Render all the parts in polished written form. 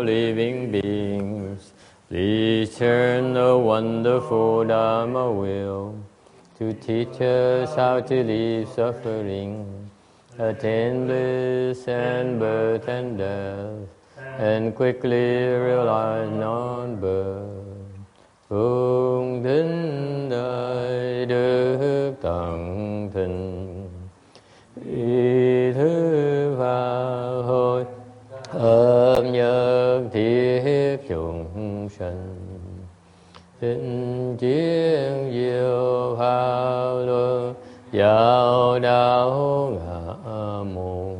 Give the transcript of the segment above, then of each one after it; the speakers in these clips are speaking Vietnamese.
living beings, please turn the wonderful Dharma wheel to teach us how to leave suffering, attain bliss and birth and death, and quickly realize non-birth. Cung thính đại đức tận thịnh, ý thức và hồi hợp nhất thiết chúng sanh, thịnh chiến diệu pháp luân giáo đạo ngã môn,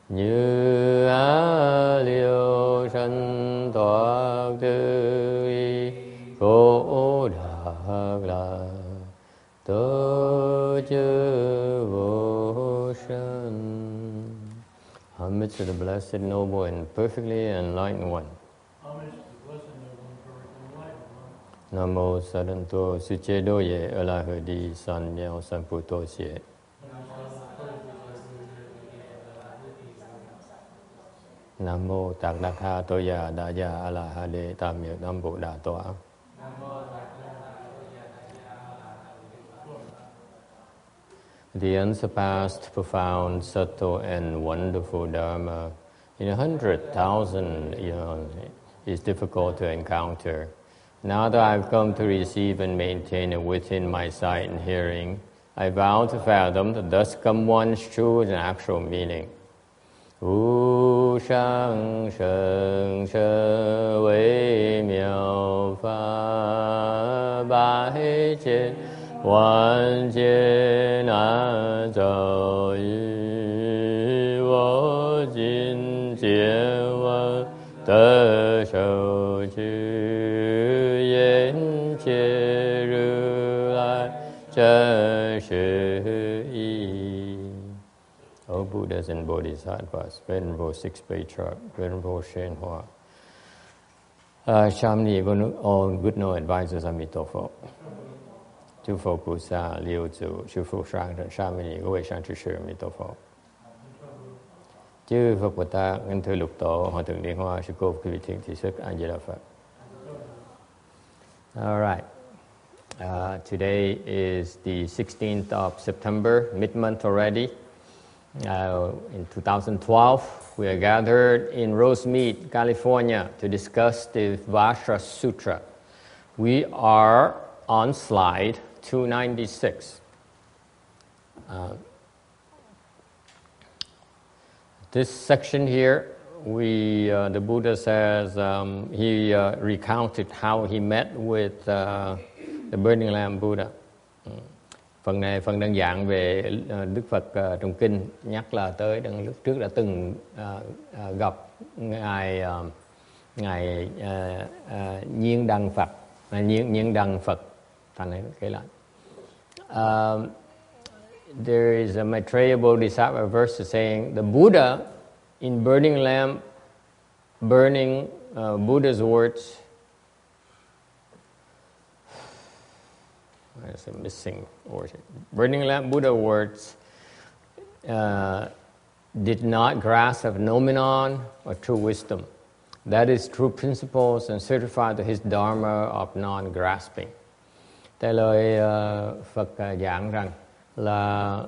như á liêu sanh thoát tư y Khổ Đạc La Tố Chư Vô Sanh. Homage to the Blessed, Noble, and Perfectly Enlightened One. Homage to the Blessed, Noble, and Perfectly Enlightened One. Namo Saranto Suche Doye Alahadi San Yao San Puto Xie. Namo Tạc Đắc Ha Toya Daya Alahade Tam Yek Nam Bộ Đà Toa. The unsurpassed, profound, subtle, and wonderful Dharma in 100,000 is difficult to encounter. Now that I've come to receive and maintain it within my sight and hearing, I vow to fathom the thus come one's true and actual meaning. Wu shang sheng she wei miao fa bai jian wan jian an zhou yu wo jin jian wan de shou ju yan jie ru lai zhen shi yi. O Buddhas and Bodhisattvas, Venerable Sixth Patriarch, Venerable Shen Hua, Shamni, all good no advisors, Amitofo. Chư Phật Bồ Sát, Liêu Tzu, Chư Phật Sang Trần Sa Mini, Các vị Sang Trư Sư, Amitofo. Chư Phật Bồ Tát, Ngân Thư Lục Tổ, Hòa Thượng Điện Hoa, Sư Cô Quý Vị Thiện Thị Sức, A Di Đà Phật. All right. Today is the 16th of September, mid-month already. In 2012, we are gathered in Rosemead, California to discuss the Vajra Sutra. We are on slide 296. This section here, the Buddha says he recounted how he met with the Burning Lamp Buddha. Phần này phần đơn giản về Đức Phật trong kinh, nhắc là tới lúc trước đã từng gặp ngài Nhiên Đăng Phật, Nhiên Đăng Phật. Thành này kể lại. There is a Maitreya Bodhisattva verse saying the Buddha in burning lamp, Buddha's words. There's a missing word. Burning lamp Buddha words did not grasp a phenomenon or true wisdom. That is true principles and certified to his dharma of non-grasping. Tại lời Phật giảng rằng là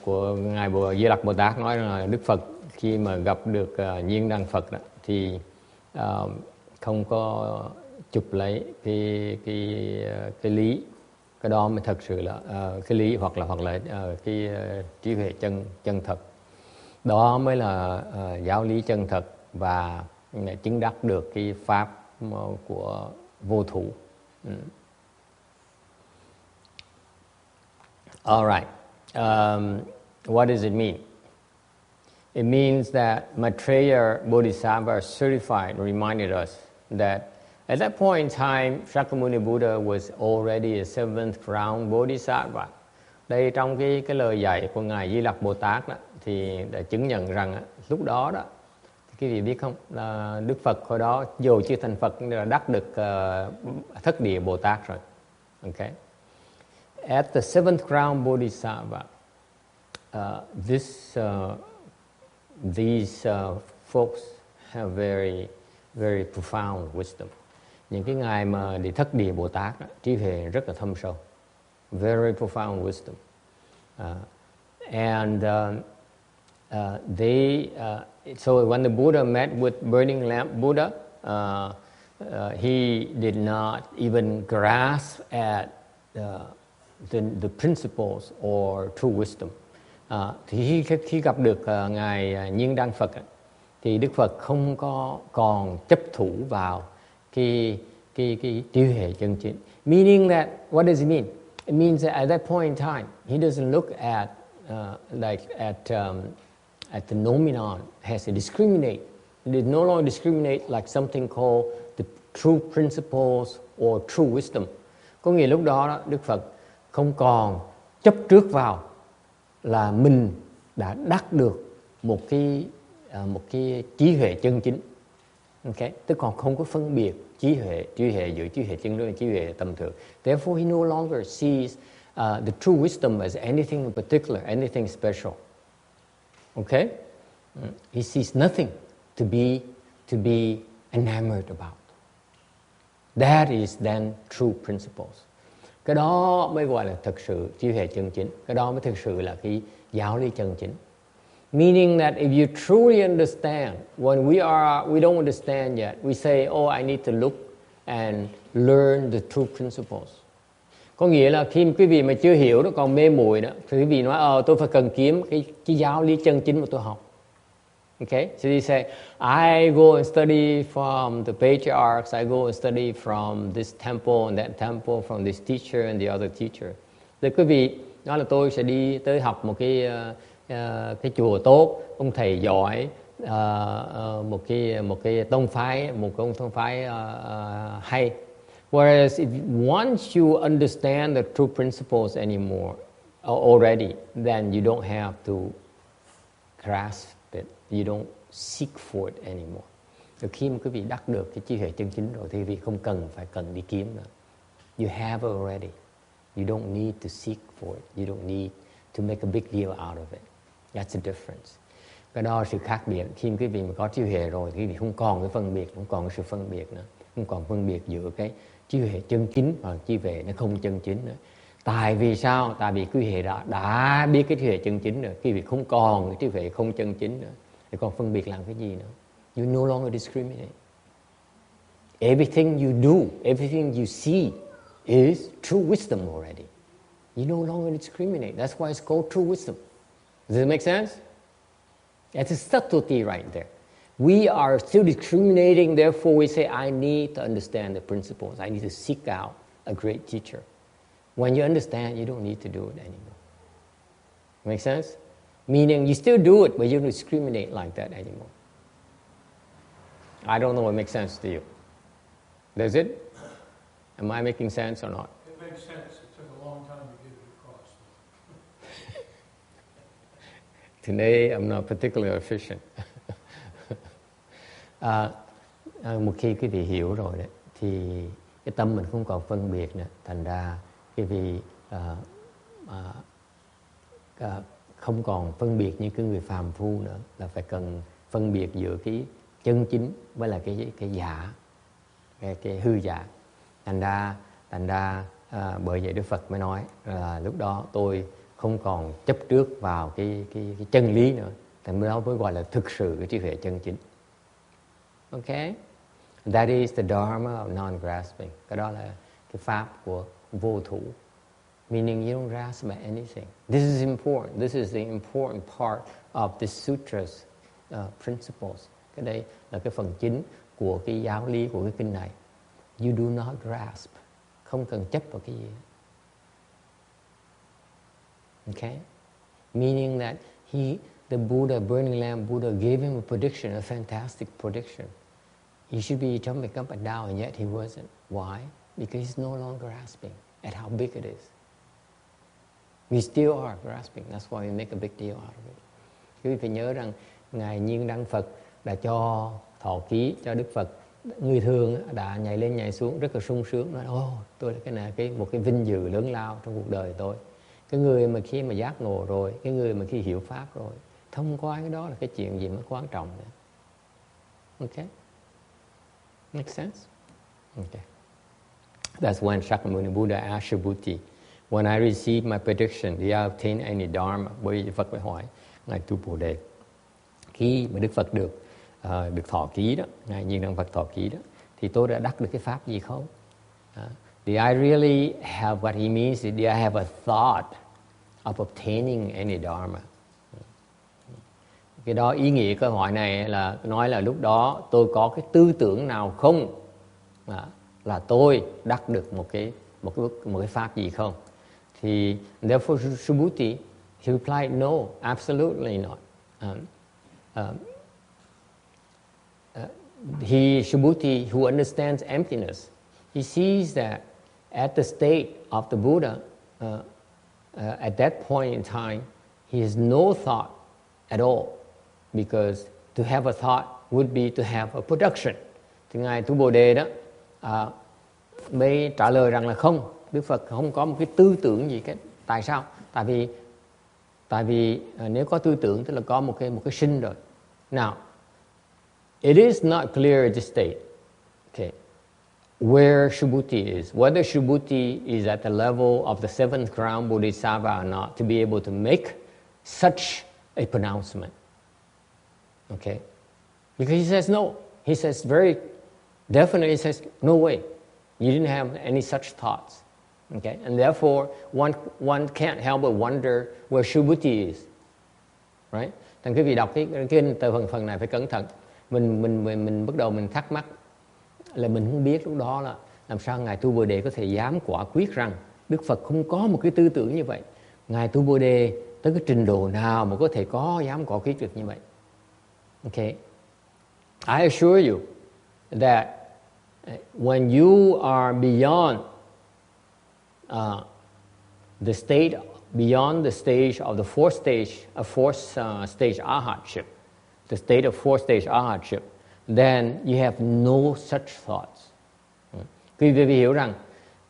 của ngài Di Lặc Bồ Tát nói rằng là Đức Phật khi mà gặp được Nhiên Đăng Phật đó, thì không có chụp lấy cái lý. Cái đó mới thật sự là cái lý hoặc là cái trí huệ chân thật. Đó mới là giáo lý chân thật và chứng đắc được cái pháp của vô thủ. All right. What does it mean? It means that Maitreya Bodhisattva certified and reminded us that at that point in time, Shakyamuni Buddha was already a seventh round Bodhisattva. Đây trong cái lời dạy của ngài Di Lặc Bồ Tát đó, thì đã chứng nhận rằng lúc đó đó, cái gì biết không, là Đức Phật hồi đó dù chưa thành Phật đã đắc được thất địa Bồ Tát rồi. Okay. At the seventh round Bodhisattva, these folks have very, very profound wisdom. Những cái ngài mà đi thất địa Bồ Tát đó, trí huệ rất là thâm sâu, very profound wisdom. So when the Buddha met with burning lamp Buddha, he did not even grasp at the principles or true wisdom. Thì khi gặp được ngài Nhiên Đăng Phật, thì Đức Phật không có còn chấp thủ vào cái trí huệ chân chính. Meaning that, what does it mean? It means that at that point in time, he doesn't look at at the phenomenon has to discriminate. It did no longer discriminate like something called the true principles or true wisdom. Có nghĩa lúc đó Đức Phật không còn chấp trước vào là mình đã đắc được một cái trí huệ chân chính. Okay? Tức còn không có phân biệt trí huệ giữa trí huệ chân chính và trí huệ tầm thường. Therefore he no longer sees the true wisdom as anything in particular, anything special. Okay? He sees nothing to be enamored about. That is then true principles. Cái đó mới gọi là thực sự trí huệ chân chính. Cái đó mới thực sự là cái giáo lý chân chính. Meaning that if you truly understand, when we don't understand yet, we say, oh, I need to look and learn the true principles. Có nghĩa là khi quý vị mà chưa hiểu đó, còn mê muội đó, thì quý vị nói, tôi phải cần kiếm cái giáo lý chân chính mà tôi học. Okay, so you say, I go and study from the patriarchs, I go and study from this temple and that temple, from this teacher and the other teacher. Thì quý vị nói là tôi sẽ đi tới học một cái chùa tốt, ông thầy giỏi, một cái tông phái, một cái tông phái hay. Whereas once you understand the true principles already, then you don't have to grasp it. You don't seek for it anymore. Rồi khi mà quý vị đắc được cái trí huệ chân chính rồi thì quý vị không cần đi kiếm nữa. You have it already. You don't need to seek for it. You don't need to make a big deal out of it. That's the difference. Cái đó là sự khác biệt. Khi quý vị mà có trí huệ rồi thì quý vị không còn cái phân biệt, không còn cái sự phân biệt nữa. Không còn phân biệt giữa cái trí huệ chân chính và trí huệ nó không chân chính nữa. Tại vì sao? Tại vì quý vị đã biết cái trí huệ chân chính rồi. Quý vị không còn cái trí huệ không chân chính nữa. Thì còn phân biệt làm cái gì nữa? You no longer discriminate. Everything you do, everything you see is true wisdom already. You no longer discriminate. That's why it's called true wisdom. Does it make sense? That's a subtlety right there. We are still discriminating, therefore we say, I need to understand the principles. I need to seek out a great teacher. When you understand, you don't need to do it anymore. Make sense? Meaning you still do it, but you don't discriminate like that anymore. I don't know what makes sense to you. Does it? Am I making sense or not? It makes sense. It took a long time to get it across. Today, I'm not particularly efficient. Một khi quý vị hiểu rồi đấy, thì cái tâm mình không còn phân biệt nữa. Thành ra quý vị không còn phân biệt như cái người phàm phu nữa, là phải cần phân biệt giữa cái chân chính với là cái giả, cái hư giả. Thành ra bởi vậy Đức Phật mới nói là lúc đó tôi không còn chấp trước vào cái chân lý nữa. Thành đó mới gọi là thực sự cái trí huệ chân chính. Okay? That is the dharma of non-grasping. Cái đó là cái pháp của vô thủ. Meaning you don't grasp at anything. This is important. This is the important part of the sutras principles. Cái đây là cái phần chính của cái giáo lý của cái kinh này. You do not grasp. Không cần chấp vào cái gì. Okay? Meaning that the Buddha, burning lamp Buddha, gave him a prediction, a fantastic prediction. He should be jumping up and down, and yet he wasn't. Why? Because he's no longer grasping at how big it is. We still are grasping. That's why we make a big deal out of it. Quý vị phải nhớ rằng Ngài Nhiên Đăng Phật đã cho thọ ký cho Đức Phật. Người thường đã nhảy lên nhảy xuống rất là sung sướng, nói tôi là cái này một cái vinh dự lớn lao trong cuộc đời tôi. Cái người mà khi mà giác ngộ rồi, cái người mà khi hiểu pháp rồi, thông qua cái đó là cái chuyện gì mới quan trọng nữa. Okay? Makes sense? Okay. That's when Shakyamuni Buddha asked Subhuti, when I receive my prediction, did I obtain any dharma? Bởi vì Phật mới hỏi Ngài Tu Bồ Đề, khi mà Đức Phật được thọ ký đó, Ngài Nhiên Đăng Phật thọ ký đó, thì tôi đã đắc được cái pháp gì không? Did I really have, what he means, did I have a thought of obtaining any dharma? Cái đó ý nghĩa câu hỏi này là nói là lúc đó tôi có cái tư tưởng nào không là tôi đắc được một cái pháp gì không? Thì therefore Subhuti, he replied, no, absolutely not. Subhuti, who understands emptiness, he sees that at the state of the Buddha, at that point in time, he has no thought at all, because to have a thought would be to have a production. Thì Ngài Tu Bồ Đề đó mới trả lời rằng là không, Đức Phật không có một cái tư tưởng gì. Tại sao? Tại vì nếu có tư tưởng tức là có một cái sinh rồi. Now, it is not clear at this state, okay, where Subhuti is, whether Subhuti is at the level of the seventh crown Bodhisattva or not, to be able to make such a pronouncement. Okay? Because he says no. He says very definitely, he says, no way. You didn't have any such thoughts. Okay? And therefore, one can't help but wonder where Subhuti is. Right? Thành quý vị đọc cái kinh từ phần này phải cẩn thận. Mình bắt đầu mình thắc mắc là mình không biết lúc đó là làm sao Ngài Tu Bồ Đề có thể dám quả quyết rằng Đức Phật không có một cái tư tưởng như vậy. Ngài Tu Bồ Đề tới cái trình độ nào mà có thể dám quả quyết được như vậy. Okay? I assure you that when you are beyond the stage of the fourth stage arhatship, the state of fourth stage arhatship, then you have no such thoughts. Quý vị hiểu rằng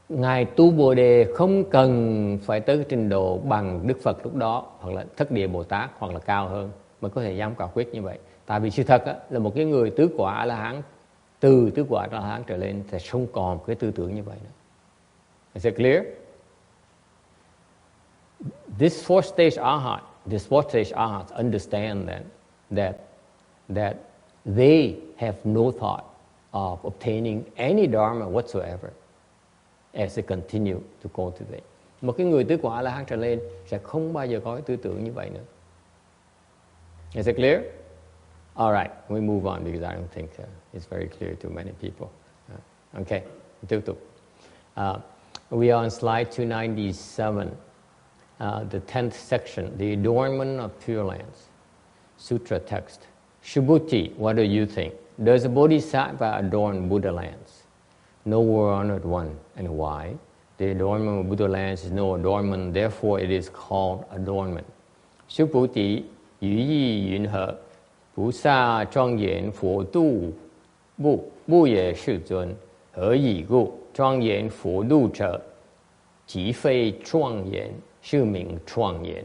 Ngài Tu Bồ Đề không cần phải tới trình độ bằng Đức Phật lúc đó, hoặc là Thất Địa Bồ Tát, hoặc là cao hơn mới có thể dám quả quyết như vậy. Tại vì sự thật là một cái người tứ quả A-la-hán, từ tứ quả A-la-hán trở lên thì không còn cái tư tưởng như vậy nữa. Is it clear? This fourth stage arhat understand then that they have no thought of obtaining any dharma whatsoever as they continue to cultivate. Một cái người tứ quả A-la-hán trở lên sẽ không bao giờ có cái tư tưởng như vậy nữa. Is it clear? All right, we move on because I don't think it's very clear to many people. Okay, tiếp tục. We are on slide 297, the 10th section, the adornment of Pure Lands, Sutra text. Subhuti, what do you think? Does a bodhisattva adorn Buddha lands? No, honored one, and why? The adornment of Buddha lands is no adornment, therefore it is called adornment. Subhuti, yu yi yun he, Bù sa庄严佛度不也世尊，何以故？庄严佛度者，即非庄严，是名庄严。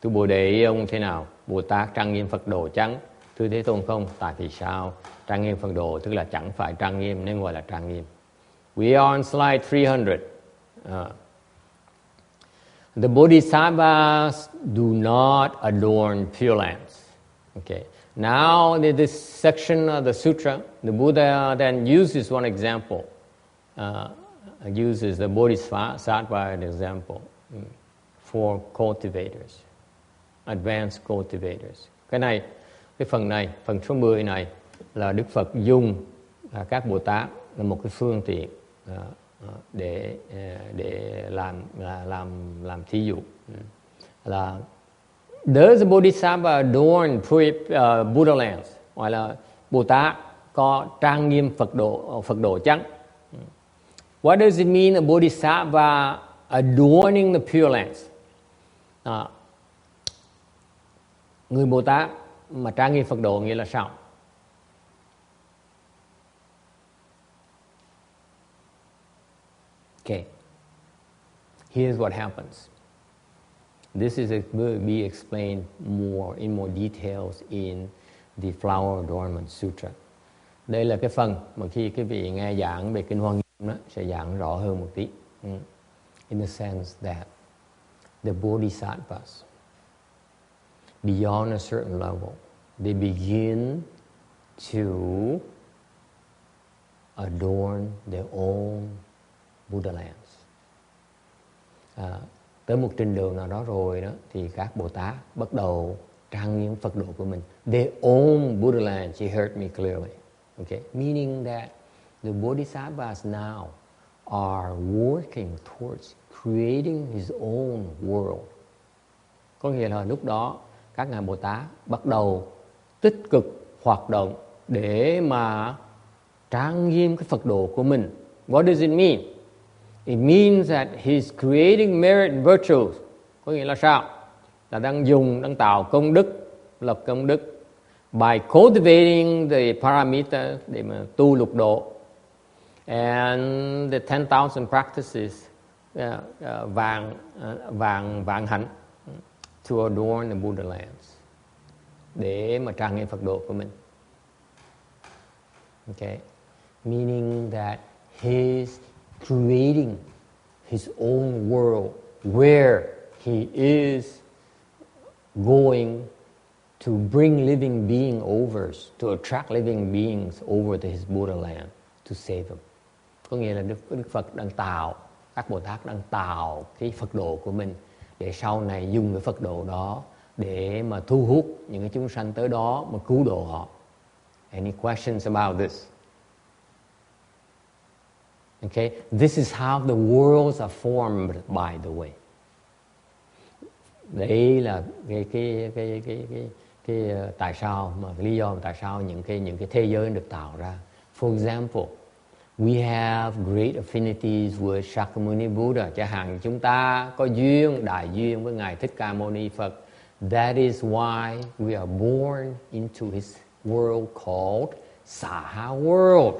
Tu Bồ Đề ông thế nào? Bồ Tát trang nghiêm Phật độ chăng? Thưa Thế Tôn không. Tại vì sao? Trang nghiêm Phật độ tức là chẳng phải trang nghiêm nên gọi là trang nghiêm. We are on slide 300. The Bodhisattvas do not adorn Pure Lands. Okay. Now, in this section of the sutra, the Buddha then uses one example, uses the Bodhisattva as an example for cultivators, advanced cultivators. Cái phần số 10 này là Đức Phật dùng các Bồ Tát là một cái phương tiện để làm thí dụ là does the Bodhisattva adorn Buddha lands? Gọi là Bồ Tát có trang nghiêm Phật độ chăng? What does it mean a Bodhisattva adorning the Pure Lands? Người Bồ Tát mà trang nghiêm Phật độ nghĩa là sao? Okay. Here's what happens. This will be explained in more details in the Flower Adornment Sutra. Đây là cái phần mà khi quý vị nghe giảng về Kinh Hoa Nghiêm đó, sẽ giảng rõ hơn một tí. In the sense that the Bodhisattvas, beyond a certain level, they begin to adorn their own Buddha lands. Tới một trình độ nào đó rồi đó, thì các Bồ Tát bắt đầu trang nghiêm Phật độ của mình. Their own Buddha land, you heard me clearly. Okay? Meaning that the Bodhisattvas now are working towards creating his own world. Có nghĩa là lúc đó các ngài Bồ Tát bắt đầu tích cực hoạt động để mà trang nghiêm cái Phật độ của mình. What does it mean? It means that he's creating merit and virtues. Có nghĩa là sao? Là đang tạo công đức, lập công đức by cultivating the paramita để mà tu lục độ, and the 10,000 practices vạn hạnh to adorn the Buddha lands, để mà trang nghiêm Phật độ của mình. Okay, meaning that he's creating his own world where he is going to bring living beings over, to attract living beings over to his Buddha land to save them. Có nghĩa là Đức Phật đang tạo, các Bồ Tát đang tạo cái Phật độ của mình để sau này dùng cái Phật độ đó để mà thu hút những cái chúng sanh tới đó mà cứu độ họ. Any questions about this? Okay, this is how the worlds are formed, by the way. Đấy là cái tại sao mà lý do tại sao những cái thế giới được tạo ra. For example, we have great affinities with Shakyamuni Buddha. Chẳng hạn chúng ta có duyên, đại duyên với ngài Thích Ca Mâu Ni Phật. That is why we are born into his world called Saha World.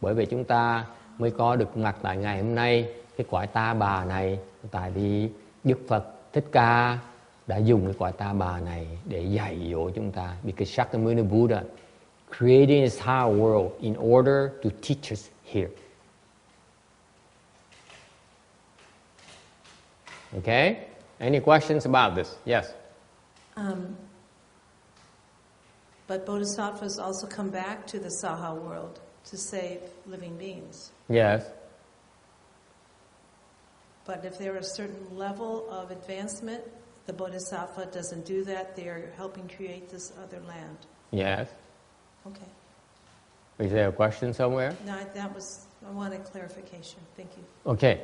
Bởi vì chúng ta mới có được mặt tại ngày hôm nay cái cõi Ta Bà này, tại vì Đức Phật Thích Ca đã dùng cái cõi Ta Bà này để dạy dỗ chúng ta. Because Shakyamuni Buddha creating his higher world in order to teach us here. Okay? Any questions about this? Yes. But bodhisattvas also come back to the Saha world to save living beings. Yes. But if there is a certain level of advancement, the bodhisattva doesn't do that. They are helping create this other land. Yes. Okay. Is there a question somewhere? No, I wanted clarification. Thank you. Okay.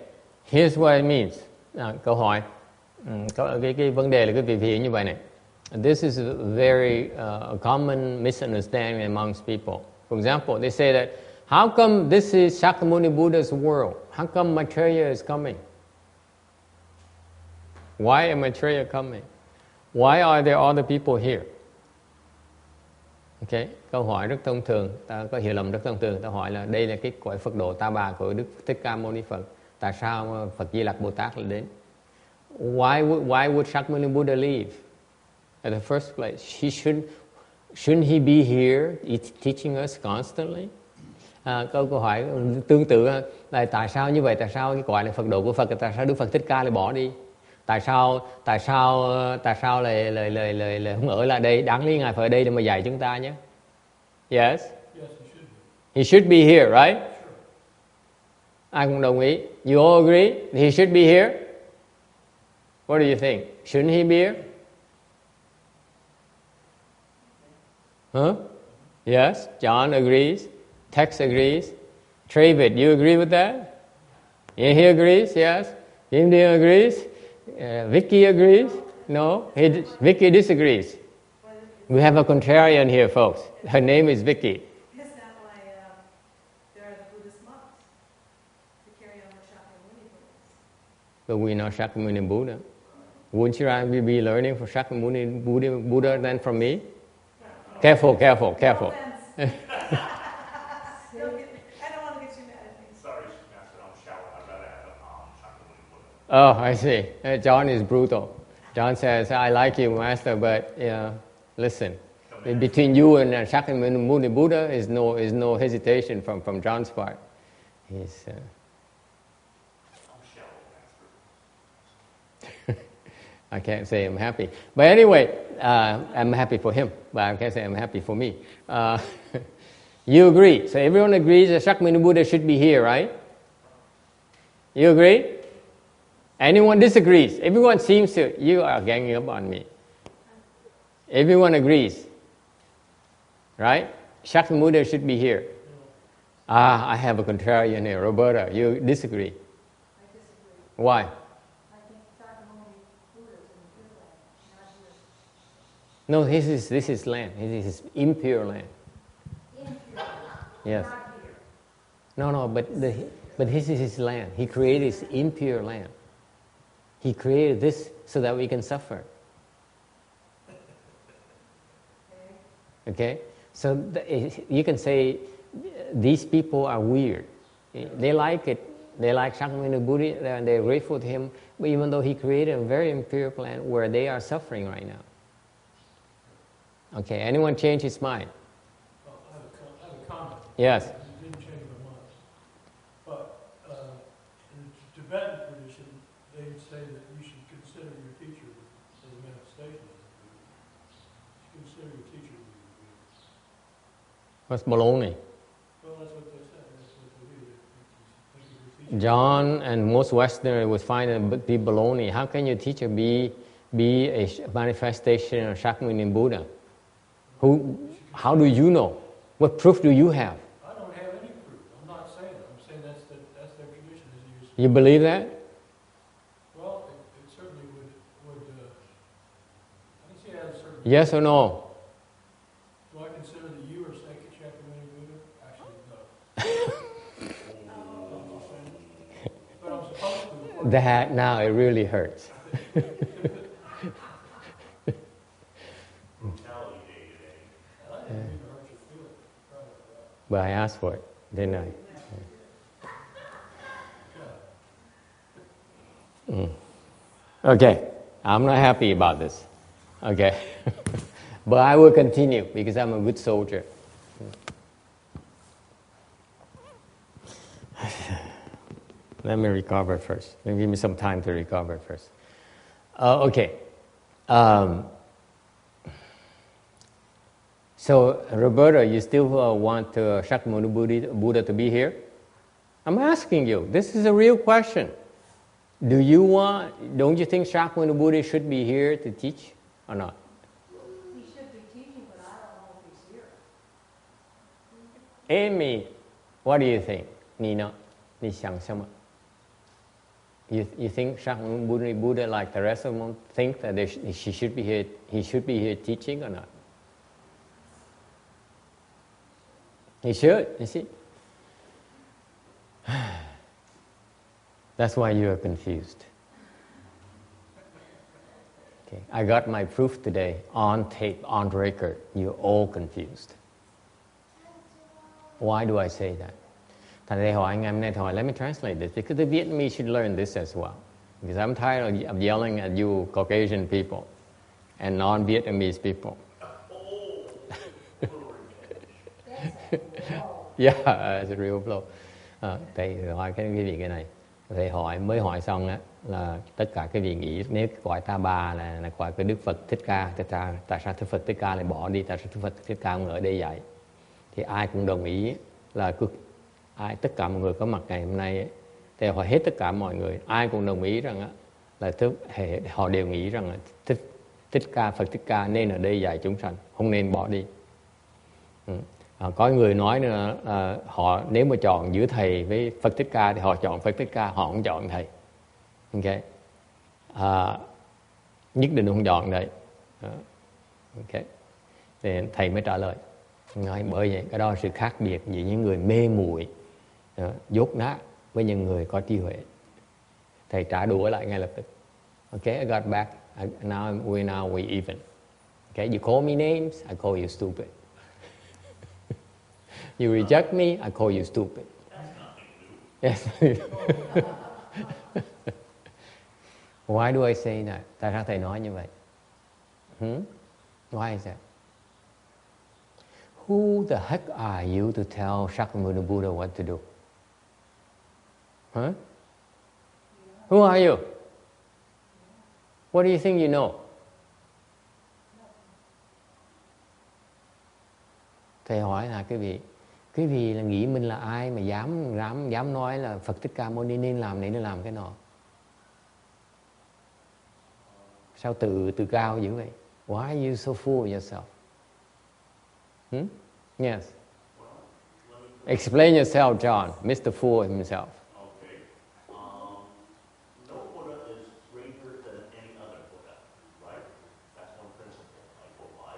Here's what it means. Câu hỏi. Cái vấn đề là cái vị hiểu như vậy này. This is a very common misunderstanding amongst people. For example, they say that, how come this is Shakyamuni Buddha's world? How come Maitreya is coming? Why is Maitreya coming? Why are there other people here? Okay, câu hỏi rất thông thường, ta có hiểu lầm rất thông thường. Ta hỏi là đây là cái cõi Phật độ Ta Bà của Đức Thích Ca Mâu Ni Phật. Tại sao Phật Di Lặc Bồ Tát lại đến? Why would Shakyamuni Buddha leave? At the first place, shouldn't he be here teaching us constantly? Câu hỏi tương tự là tại sao như vậy? Tại sao cái cõi này Phật độ của Phật? Tại sao Đức Phật Thích Ca lại bỏ đi? Tại sao lại không ở lại đây? Đáng lý ngài phải ở đây để mà dạy chúng ta nhé. Yes. Yes, He should be here, right? Sure. Ai cũng đồng ý. You all agree? He should be here. What do you think? Shouldn't he be here? Huh? Yes. John agrees. Tex agrees. Travis, you agree with that? Yeah, he agrees. Yes. India agrees. Vicky agrees. No, Vicky disagrees. We have a contrarian here, folks. Her name is Vicky. Is that why there are the Buddhist monks to carry on the Shakyamuni Buddhas? But we're not Shakyamuni Buddha. Wouldn't you rather be learning from Shakyamuni Buddha than from me? Careful. I don't want to get you mad at me. Sorry, Master, I'm shower. I'd rather have Shakyamuni Buddha. Oh, I see. John is brutal. John says, I like you, Master, but listen. Between you and Shakyamuni Buddha is no hesitation from John's part. He's I'm shallow, Master. I can't say I'm happy, but anyway, I'm happy for him. But I can't say I'm happy for me. You agree? So everyone agrees that Shakyamuni Buddha should be here, right? You agree? Anyone disagrees? Everyone seems to. You are ganging up on me. Everyone agrees, right? Shakyamuni Buddha should be here. I have a contrarian here, Roberta. You disagree? I disagree. Why? I think Shakyamuni Buddha is in pure land, not here. No, this is land. This is impure land. Impure, Yes. not here. No, but this is his land. He created this impure land. He created this so that we can suffer. Okay? So you can say these people are weird. They like it. They like Shakyamuni Buddha and they're grateful to him. But even though he created a very impure land where they are suffering right now. Okay, anyone change his mind? Well, I have a comment. Yes. It didn't change my mind. But in the Tibetan tradition, they say that you should consider your teacher as a manifestation of the Buddha. You should consider your teacher to be the Buddha. What's baloney? Well, that's what they say. That's what they do. They think of your teacher. John and most Westerners would find it to be baloney. How can your teacher be a manifestation of Shakyamuni Buddha? How do you know? What proof do you have? I don't have any proof. I'm not saying it. I'm saying that's their tradition is used. You believe that? Well, it certainly would I can see it has a certain... Yes or no? Do I consider that you are sacred Shakyamuni Buddha? Actually, no. But I'm supposed to. That now it really hurts. Brutality day today. I didn't mean to hurt your feelings. Right about that. But I asked for it, didn't I? Okay, I'm not happy about this. Okay. But I will continue because I'm a good soldier. Let me recover first. Give me some time to recover first. Okay. So, Roberta, you still want Shakyamuni Buddha to be here? I'm asking you. This is a real question. Don't you think Shakyamuni Buddha should be here to teach or not? He should be teaching, but I don't know if he's here. Amy, what do you think? Nina, 你想什么? You think Shakyamuni Buddha, like the rest of them, think that he should be here teaching or not? He should, you see. That's why you are confused. Okay, I got my proof today on tape, on record. You're all confused. Why do I say that? Thành ra hỏi ngày hôm nay hỏi, let me translate this because the Vietnamese should learn this as well. Because I'm tired of yelling at you Caucasian people and non-Vietnamese people. Yeah, it's a real blow. Thầy hỏi cái vị này. Thầy mới hỏi xong á là tất cả cái vị nghĩ nếu gọi ta bà là gọi cái Đức Phật Thích Ca, tại sao Đức Phật Thích Ca lại bỏ đi, tại sao Đức Phật Thích Ca không ở đây dạy? Thì ai cũng đồng ý là tất cả mọi người có mặt ngày hôm nay ấy, thì hỏi hết tất cả mọi người, ai cũng đồng ý rằng á là họ đều nghĩ rằng là Thích Ca, Phật Thích Ca nên ở đây dạy chúng sanh, không nên bỏ đi. Có người nói nữa là họ nếu mà chọn giữa thầy với Phật Thích Ca thì họ chọn Phật Thích Ca, họ không chọn thầy. Ok, nhất định không chọn đấy. Ok, thì thầy mới trả lời nói bởi vậy cái đó là sự khác biệt giữa những người mê muội dốt nát với những người có trí huệ. Thầy trả đũa lại ngay lập tức. Okay, I got back. Now we even. Okay, you call me names, I call you stupid. You reject me, I call you stupid. Yes. Why do I say that? Tại sao thầy nói như vậy? Why is that? Who the heck are you to tell Shakyamuni Buddha what to do? Huh? Who are you? What do you think you know? Thầy hỏi là quý vị là nghĩ mình là ai mà dám nói là Phật Thích Ca Mâu Ni nên làm này nên làm cái nọ? Sao tự cao dữ vậy? Why are you so full of yourself? Yes. Explain yourself, John, Mr. Fool himself. Okay. No Buddha is greater than any other Buddha, right? That's one principle I go by.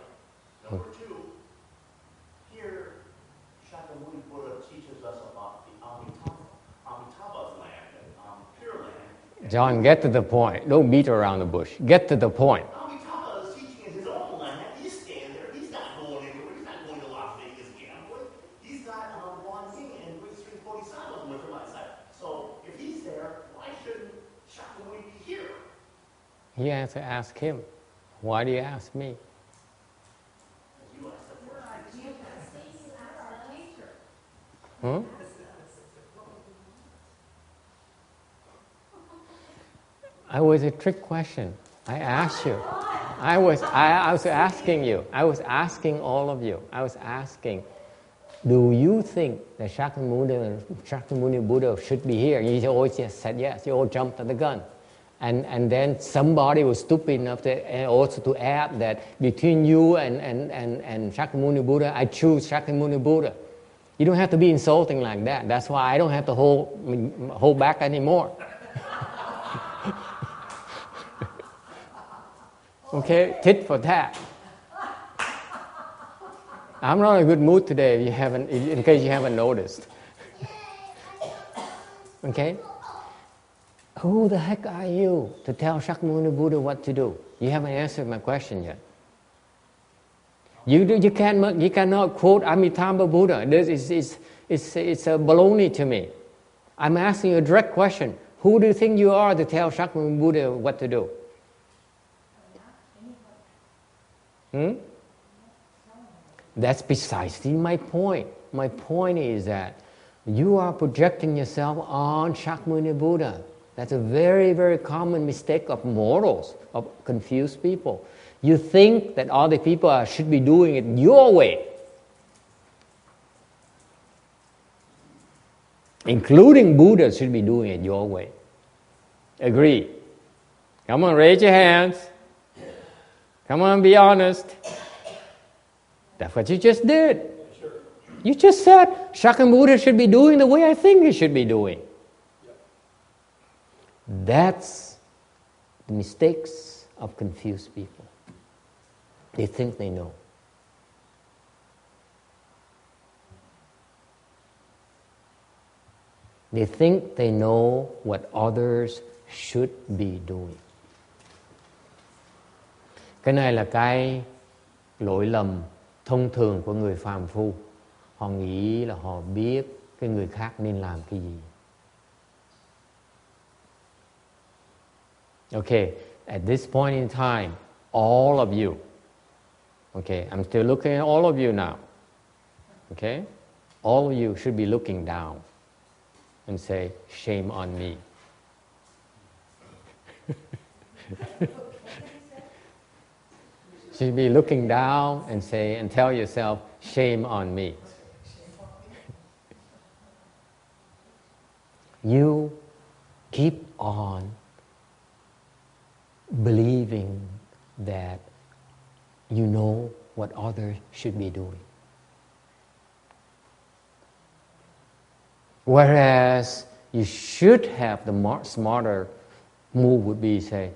Number two, here Shakyamuni Buddha teaches us about the Amitabha's land, Pure Land. John, get to the point. Don't beat around the bush. Get to the point. Amitabha is teaching in his own land. He's staying there. He's not going anywhere. He's not going to Las Vegas gambling. He's got Wan Ying and three bodhisattvas with him outside. So if he's there, why shouldn't Shakyamuni be here? You have to ask him. Why do you ask me? You asked the first. Huh? It was a trick question. I asked you. I was asking you. I was asking all of you. I was asking, do you think that Shakyamuni Buddha should be here? You all just said yes. You all jumped at the gun. And then somebody was stupid enough to also to add that between you and Shakyamuni Buddha, I choose Shakyamuni Buddha. You don't have to be insulting like that. That's why I don't have to hold back anymore. Okay, tit for tat. I'm not in a good mood today. In case you haven't noticed. Okay. Who the heck are you to tell Shakyamuni Buddha what to do? You haven't answered my question yet. You cannot quote Amitabha Buddha. It's a baloney to me. I'm asking you a direct question. Who do you think you are to tell Shakyamuni Buddha what to do? That's precisely my point. My point is that you are projecting yourself on Shakyamuni Buddha. That's a very, very common mistake of mortals, of confused people. You think that all the people should be doing it your way, including Buddha should be doing it your way. Agree? Come on, raise your hands. Come on, be honest. That's what you just did. You just said Shakyamuni Buddha should be doing the way I think he should be doing. That's the mistakes of confused people. They think they know. They think they know what others should be doing. Cái này là cái lỗi lầm thông thường của người phàm phu. Họ nghĩ là họ biết cái người khác nên làm cái gì. Okay, at this point in time, all of you, okay, I'm still looking at all of you now, okay? All of you should be looking down and say, shame on me. Should be looking down and say, and tell yourself, shame on me. You keep on believing that you know what others should be doing. Whereas you should have the smarter move would be say,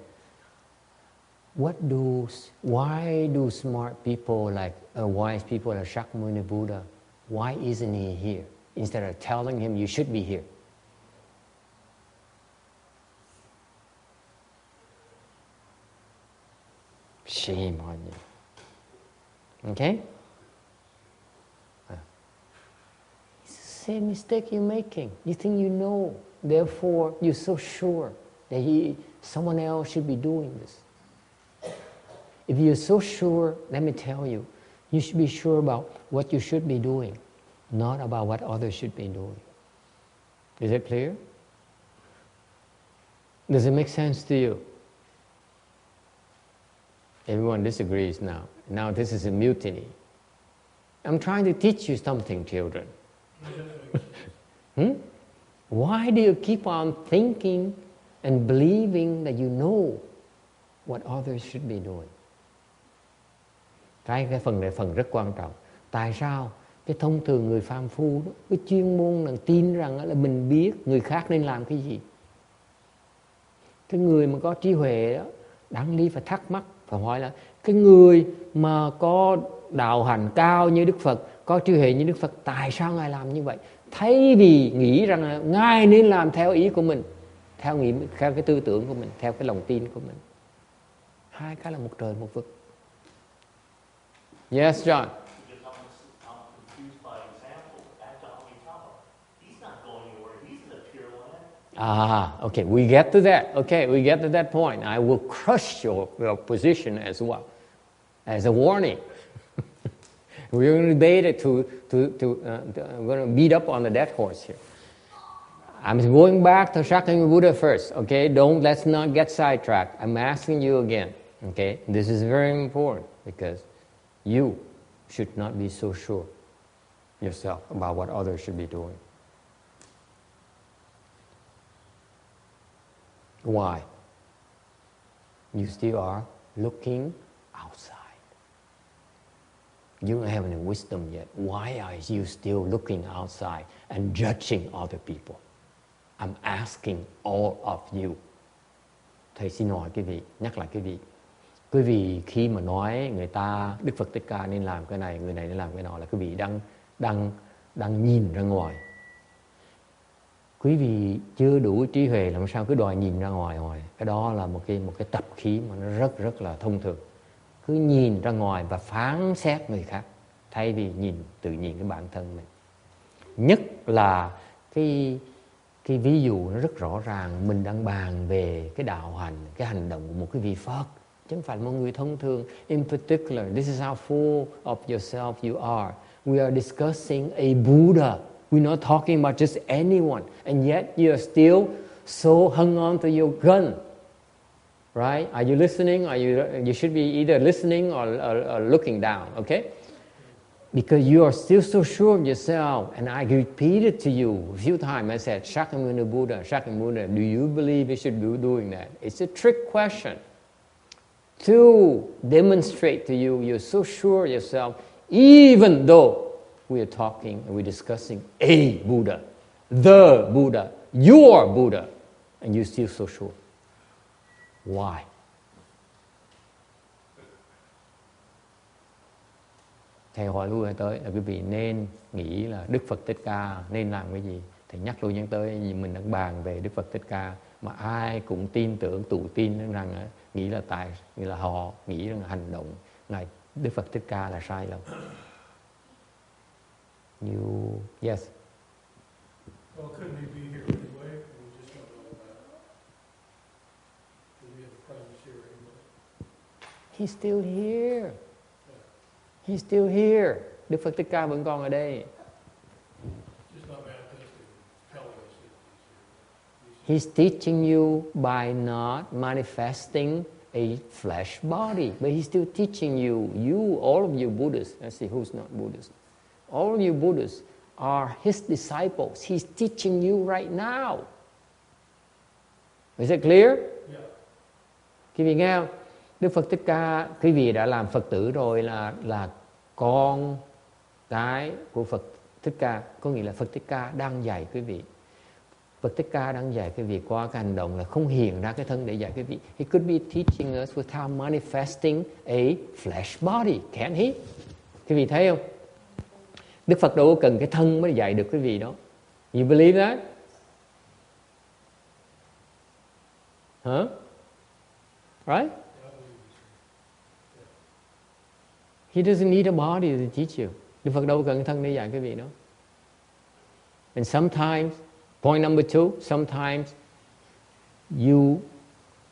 why do smart people like wise people like Shakyamuni Buddha, why isn't he here? Instead of telling him you should be here. Shame on you. Okay? It's the same mistake you're making. You think you know, therefore you're so sure that someone else should be doing this. If you're so sure, let me tell you, You should be sure about what you should be doing, not about what others should be doing. Is it clear? Does it make sense to you? Everyone disagrees now. Now this is a mutiny. I'm trying to teach you something, children. Why do you keep on thinking and believing that you know what others should be doing? Cái phần này phần rất quan trọng. Tại sao cái thông thường người phàm phu đó, cái chuyên môn là tin rằng là mình biết người khác nên làm cái gì. Cái người mà có trí huệ đó, đáng lý phải thắc mắc, phải hỏi là cái người mà có đạo hành cao như Đức Phật, có trí huệ như Đức Phật, tại sao Ngài làm như vậy? Thay vì nghĩ rằng là Ngài nên làm theo ý của mình, theo cái tư tưởng của mình, theo cái lòng tin của mình. Hai cái là một trời một vực. Yes, John. Because I'm confused by example. Back to Amitabha. He's not going anywhere. He's in the Pure Land. Okay, we get to that. Okay, we get to that point. I will crush your position as well, as a warning. We're going to debate it we're going to beat up on the dead horse here. I'm going back to Shakyamuni Buddha first, okay? Let's not get sidetracked. I'm asking you again, okay? This is very important because you should not be so sure yourself about what others should be doing. Why? You still are looking outside. You don't have any wisdom yet. Why are you still looking outside and judging other people? I'm asking all of you. Thầy xin hỏi quý vị, nhắc lại quý vị. Quý vị khi mà nói người ta, Đức Phật Thích Ca nên làm cái này, người này nên làm cái nọ, là quý vị đang nhìn ra ngoài. Quý vị chưa đủ trí huệ làm sao cứ đòi nhìn ra ngoài. Cái đó là một cái tập khí mà nó rất là thông thường. Cứ nhìn ra ngoài và phán xét người khác thay vì tự nhìn cái bản thân mình. Nhất là cái ví dụ nó rất rõ ràng, mình đang bàn về cái đạo hành, cái hành động của một cái vị Phật, chứ không phải một người thông thường. In particular, this is how full of yourself you are. We are discussing a Buddha. We're not talking about just anyone. And yet you are still so hung on to your gun. Right? Are you listening? You should be either listening or looking down, okay? Because you are still so sure of yourself. And I repeated to you a few times. I said, Shakyamuni Buddha, do you believe you should be doing that? It's a trick question. To demonstrate to you, you're so sure of yourself, even though we are talking and we're discussing a Buddha, the Buddha, your Buddha, and you're still so sure. Why? Thầy hỏi lui tới là quý vị nên nghĩ là Đức Phật Thích Ca nên làm cái gì. Thầy nhắc lui nhắc tới vì mình đang bàn về Đức Phật Thích Ca mà ai cũng tin tưởng, tụ tin rằng nghĩ là họ nghĩ rằng hành động Ngài Đức Phật Thích Ca là sai lầm. Yes. Well, couldn't he be here anyway? We just don't know about it. We have a presence here anyway. He's still here. He's still here. Đức Phật Thích Ca vẫn còn ở đây. Just not manifesting, telling us that He's teaching you by not manifesting a flesh body, but he's still teaching you, all of you Buddhists. Let's see who's not Buddhist. All of you Buddhists are his disciples. He's teaching you right now. Is it clear? Yeah. Quý vị nghe không? Đức Phật Thích Ca, quý vị đã làm Phật tử rồi là con cái của Phật Thích Ca. Có nghĩa là Phật Thích Ca đang dạy quý vị. Phật Thích Ca đang dạy quý vị qua cái hành động là không hiện ra cái thân để dạy quý vị. He could be teaching us without manifesting a flesh body, can't he? Quý vị thấy không? Đức Phật đâu có cần cái thân mới dạy được quý vị đó. You believe that? Huh? Right? He doesn't need a body to teach you. Đức Phật đâu có cần cái thân để dạy quý vị đó. And sometimes, point number 2, sometimes you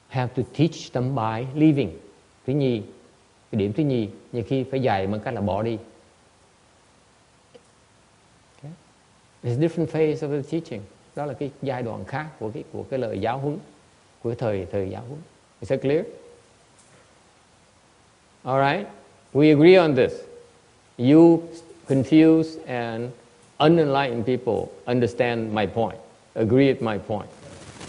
have to teach them by living. Thứ nhì, Cái điểm thứ nhì, nhiều khi phải dạy bằng cách là bỏ đi. Okay. There's different phase of the teaching. Đó là cái giai đoạn khác của cái lời giáo huấn, của thời giáo huấn. Is that clear? All right, we agree on this. You confused and unenlightened people understand my point. Agree at my point.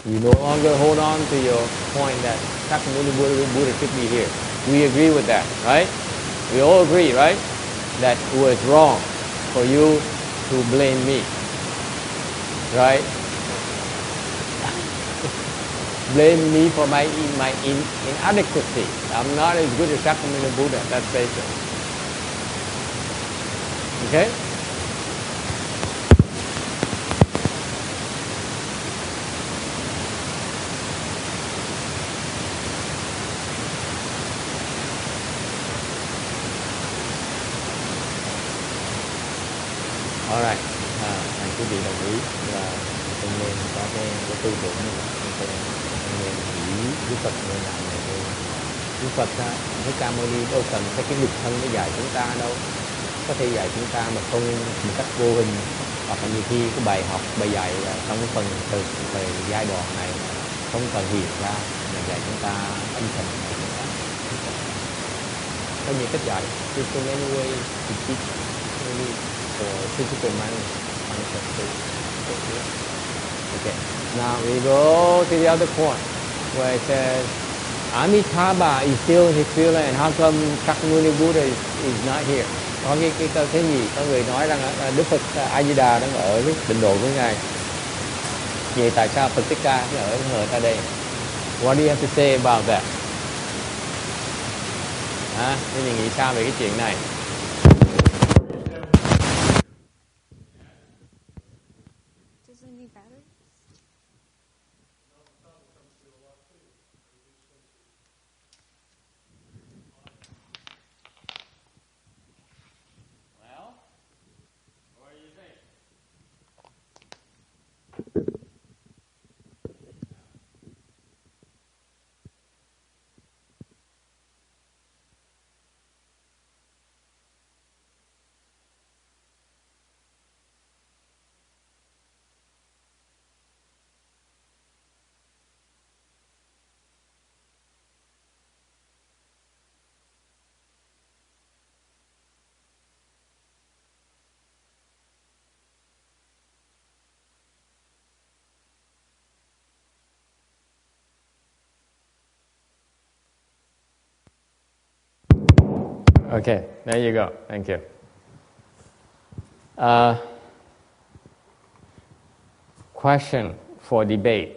You no longer hold on to your point that Shakyamuni Buddha should be here. We agree with that, right? We all agree, right? That it was wrong for you to blame me, right? Blame me for my inadequacy. I'm not as good as Shakyamuni Buddha. That's basic. Okay? Alright, quý vị đồng ý là không nên có cái tư tưởng như vậy, không nên nghĩ Đức Phật nên làm này thôi. Đức Phật Thích Ca Mâu Ni đâu cần phải cái nhục thân để dạy chúng ta đâu, có thể dạy chúng ta mà không một cách vô hình, hoặc là nhiều khi cái bài học, bài dạy trong cái phần thời giai đoạn này không cần hiện ra mà dạy chúng ta âm thầm của chúng ta. Có nhiều cách dạy, there's so many ways to teach for physical manifestation. Okay. Now we go to the other point where it says Amitabha is still in his field and how come Shakyamuni Buddha is not here? Có cái câu thế gì? Có người nói rằng Đức Phật A Di Đà đang ở với tịnh độ với ngài. Vậy tại sao Phật Thích Ca ở tại đây? What do you have to say about that? Thế mình nghĩ sao về cái chuyện này? Okay, there you go. Thank you. Question for debate.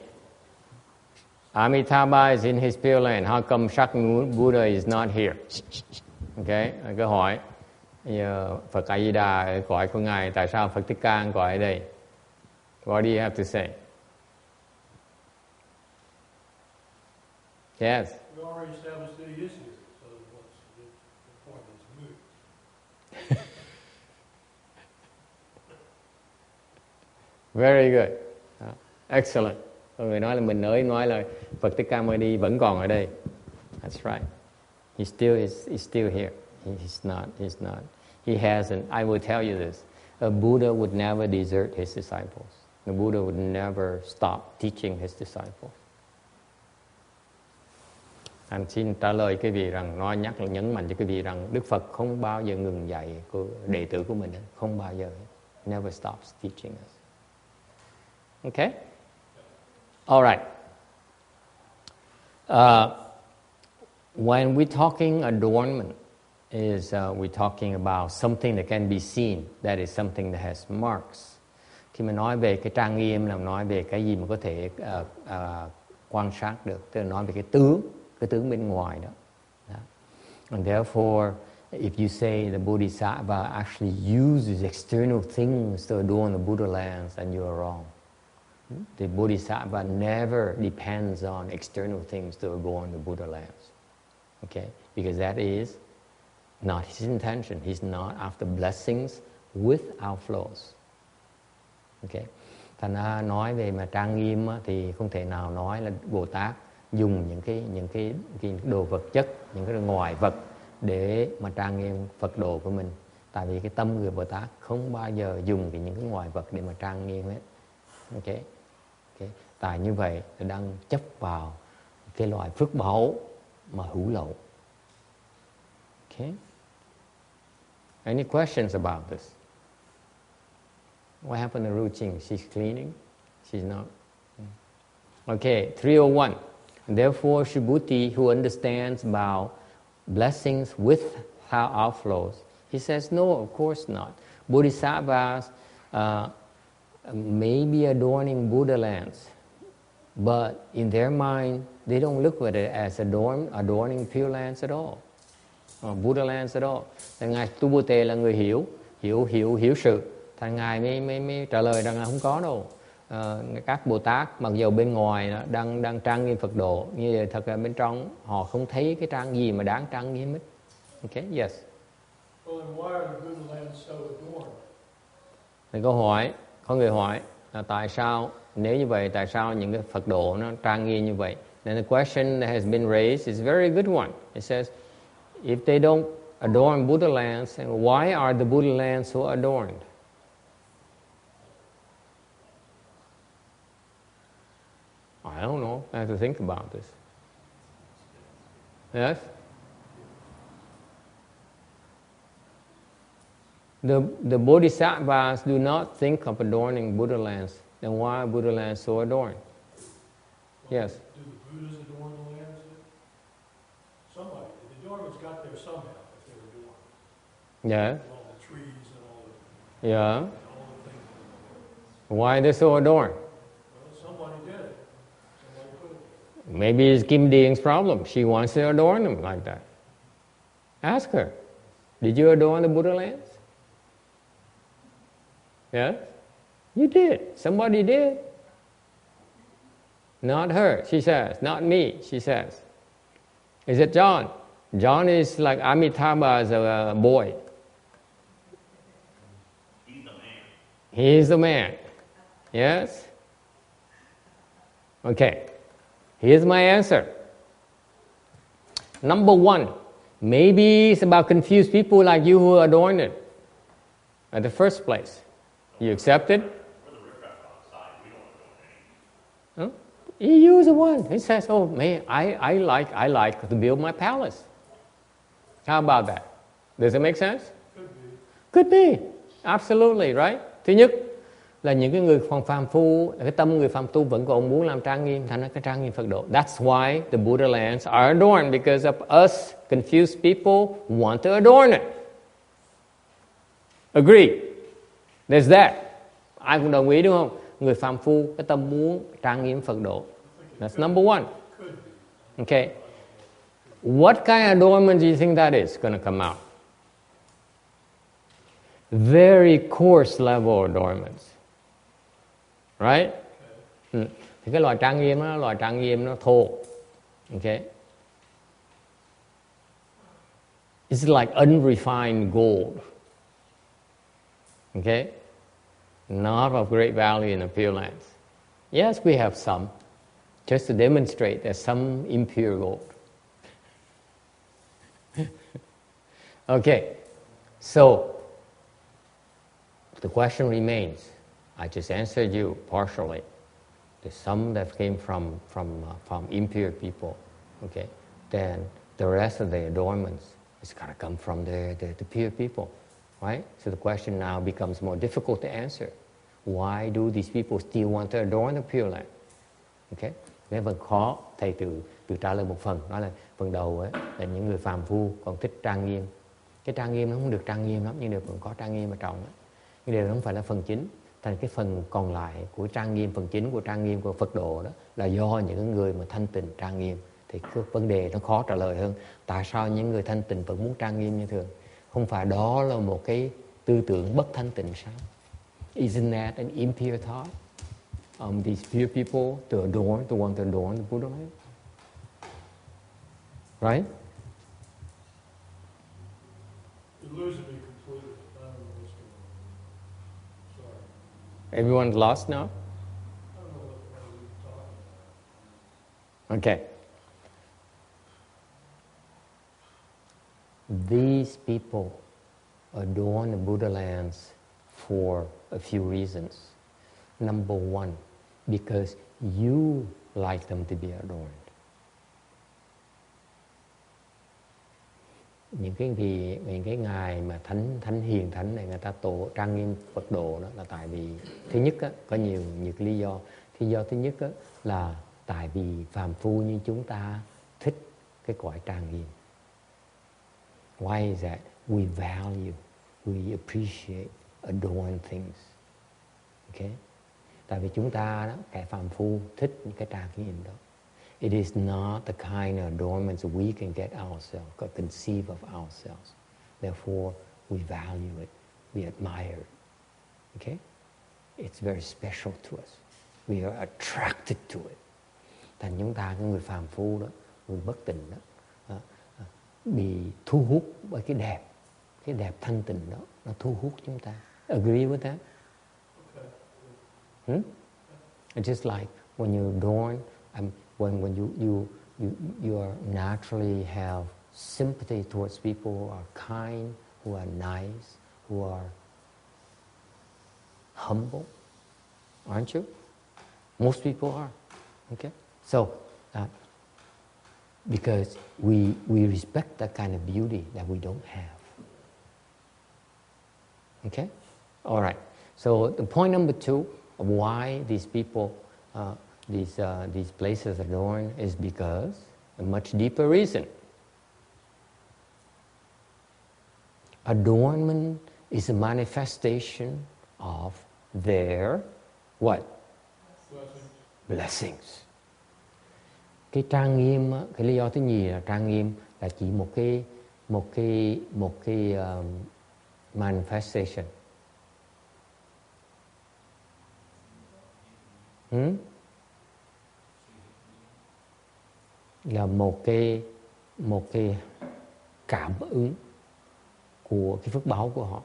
Amitabha is in his Pure Land. How come Shakyamuni Buddha is not here? Okay, câu hỏi. Phật A Di Đà ở cõi của ngài, tại sao Phật Thích Ca ở cõi ở đây? What do you have to say? Yes. We already established that he is here, so what's the point is moot. Very good. Excellent. Người nói là mình nói là Phật Thích Ca Mâu Ni vẫn còn ở đây. That's right. He's still here. He's not. He hasn't. I will tell you this. A Buddha would never desert his disciples. The Buddha would never stop teaching his disciples. Anh xin trả lời quý vị rằng, nhấn mạnh cho quý vị rằng Đức Phật không bao giờ ngừng dạy đệ tử của mình, không bao giờ. Never stops teaching us. Okay? All right. When we're talking adornment, we're talking about something that can be seen. That is something that has marks. Khi mà nói về cái trang nghiêm là nói về cái gì mà có thể quan sát được, tức là nói về cái tướng bên ngoài đó. And therefore, if you say the Bodhisattva actually uses external things to adorn the Buddha lands, then you are wrong. The Bodhisattva never depends on external things to adorn the Buddha lands. Okay? Because that is not his intention. He's not after blessings with outflows. Okay? Thành ra nói về mà trang nghiêm thì không thể nào nói là Bồ Tát dùng những cái đồ vật chất, những cái ngoại vật để mà trang nghiêm Phật độ của mình. Tại vì cái tâm người Bồ Tát không bao giờ dùng những cái ngoại vật để mà trang nghiêm hết. Ok. Tại như vậy là đang chấp vào cái loại phước báu mà hữu lậu. Okay. Any questions about this? What happened to Ru Ching? She's cleaning? She's not? Okay, 301. Therefore, Subhuti, who understands about blessings without outflows, he says, no, of course not. Bodhisattvas may be adorning Buddha lands, but in their mind, they don't look at it as adorning Pure Lands at all, or Buddha lands at all. Thì Ngài Tu Bồ Tề là người hiểu sự. Thành Ngài mới trả lời rằng là không có đâu. Các Bồ Tát mặc dù bên ngoài đang trang nghiêm Phật độ, nhưng vậy thật ra bên trong họ không thấy cái trang gì mà đáng trang nghiêm hết. Okay, yes. Well, then why are the Buddha lands so adorned? Thì câu hỏi, có người hỏi là tại sao, nếu như vậy, tại sao những cái Phật độ nó trang nghiêm như vậy? And the question that has been raised is a very good one. It says, if they don't adorn Buddha lands, then why are the Buddha lands so adorned? I don't know. I have to think about this. Yes? The Bodhisattvas do not think of adorning Buddha lands. Then why are Buddha lands so adorned? Yes? Do the Buddhas adorn the lands? Somebody. The adornments got there somehow if they were adorned. Yeah? All the trees and all the, Yeah? and all the things. Why are they so adorned? Well, somebody did it. Somebody put it there. Maybe it's Kim Deing's problem. She wants to adorn them like that. Ask her. Did you adorn the Buddha lands? Yes? You did. Somebody did. Not her, she says. Not me, she says. Is it John? John is like Amitabha as a boy. He's the man. He's the man. Yes? Okay. Here's my answer. Number one, maybe it's about confused people like you who adorn it at the first place. You accept it? We're the riffraff outside. We don't adorn anything. Huh? He used one. He says, oh man, I like to build my palace. How about that? Does it make sense? Could be. Absolutely, right? Thứ nhất là những cái người phàm phu, cái tâm người phàm tu vẫn còn muốn làm trang nghiêm, thành ra cái trang nghiêm Phật độ. That's why the Buddha lands are adorned, because of us confused people want to adorn it. Agree. There's that. Ai cũng đồng ý đúng không? Người phàm phu, cái tâm muốn trang nghiêm Phật độ. That's number one. Okay. What kind of adornment do you think that is going to come out? Very coarse level adornments. Right? Thì cái loại trang nghiêm đó, loại trang nghiêm nó thô. Okay? It's like unrefined gold. Okay? Not of great value in the Pure Lands. Yes, we have some, just to demonstrate there's some impure gold. Okay, so the question remains. I just answered you partially. There's some that came from impure people. Okay, then the rest of the adornments is going to come from the pure people. Right? So the question now becomes more difficult to answer. Why do these people still want to adorn the Pure Land? Okay? Nên vẫn khó. Thầy từ trả lời một phần. Đó là phần đầu ấy, là những người phàm phu còn thích trang nghiêm. Cái trang nghiêm nó không được trang nghiêm lắm, nhưng đều vẫn có trang nghiêm ở trong ấy. Nhưng đều không phải là phần chính. Thành cái phần còn lại của trang nghiêm, phần chính của trang nghiêm của Phật độ đó là do những người mà thanh tịnh trang nghiêm. Thì cái vấn đề nó khó trả lời hơn. Tại sao những người thanh tịnh vẫn muốn trang nghiêm như thường? Không phải đó là một cái tư tưởng bất thanh tịnh sao? Isn't that an impure thought? These pure people to want to adorn the Buddha land? Right? You're losing me completely. I don't know what's going on. Sorry. Everyone's lost now? I don't know what the hell you're talking about. Okay. these people adorn the Buddha lands for a few reasons. Number one, because you like them to be adorned. Những cái ngài mà thánh hiền thánh này người ta trang nghiêm Phật đồ đó là tại vì thứ nhất á, có nhiều cái lý do. Lý do thứ nhất á, là tại vì phàm phu như chúng ta thích cái cõi trang nghiêm. Why is that? We value, we appreciate, adorn things. Okay? Tại vì chúng ta đó, kẻ phàm phu thích những cái trang nghiêm đó. It is not the kind of adornments we can get ourselves, or conceive of ourselves. Therefore, we value it, we admire it. Okay? It's very special to us. We are attracted to it. Thành chúng ta, cái người phàm phu đó, người bất tịnh đó, bị thu hút bởi cái đẹp thanh tịnh đó, nó thu hút chúng ta. Agree with that? It's just like when you adorn, when you are naturally have sympathy towards people who are kind, who are nice, who are humble, aren't you? Most people are. Okay, so because we respect that kind of beauty that we don't have. Okay, all right. So the point number two of why these people, these places adorn is because a much deeper reason. Adornment is a manifestation of their what? Blessings. Cái trang nghiêm, cái lý do thứ nhì là trang nghiêm là chỉ một cái manifestation. Là một cái cảm ứng của cái phước báo của họ.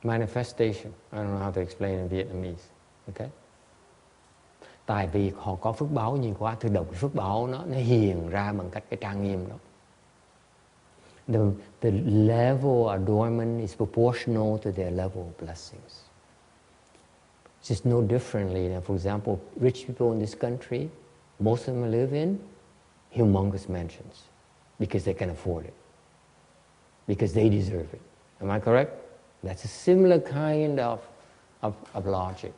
Manifestation. I don't know how to explain in Vietnamese. Okay? Tại vì họ có phước báo nhiều quá, tự động cái phước báo nó hiền ra bằng cách cái trang nghiêm đó. The level of adornment is proportional to their level of blessings. Just no differently than, for example, rich people in this country, most of them live in humongous mansions because they can afford it, because they deserve it. Am I correct? That's a similar kind of logic,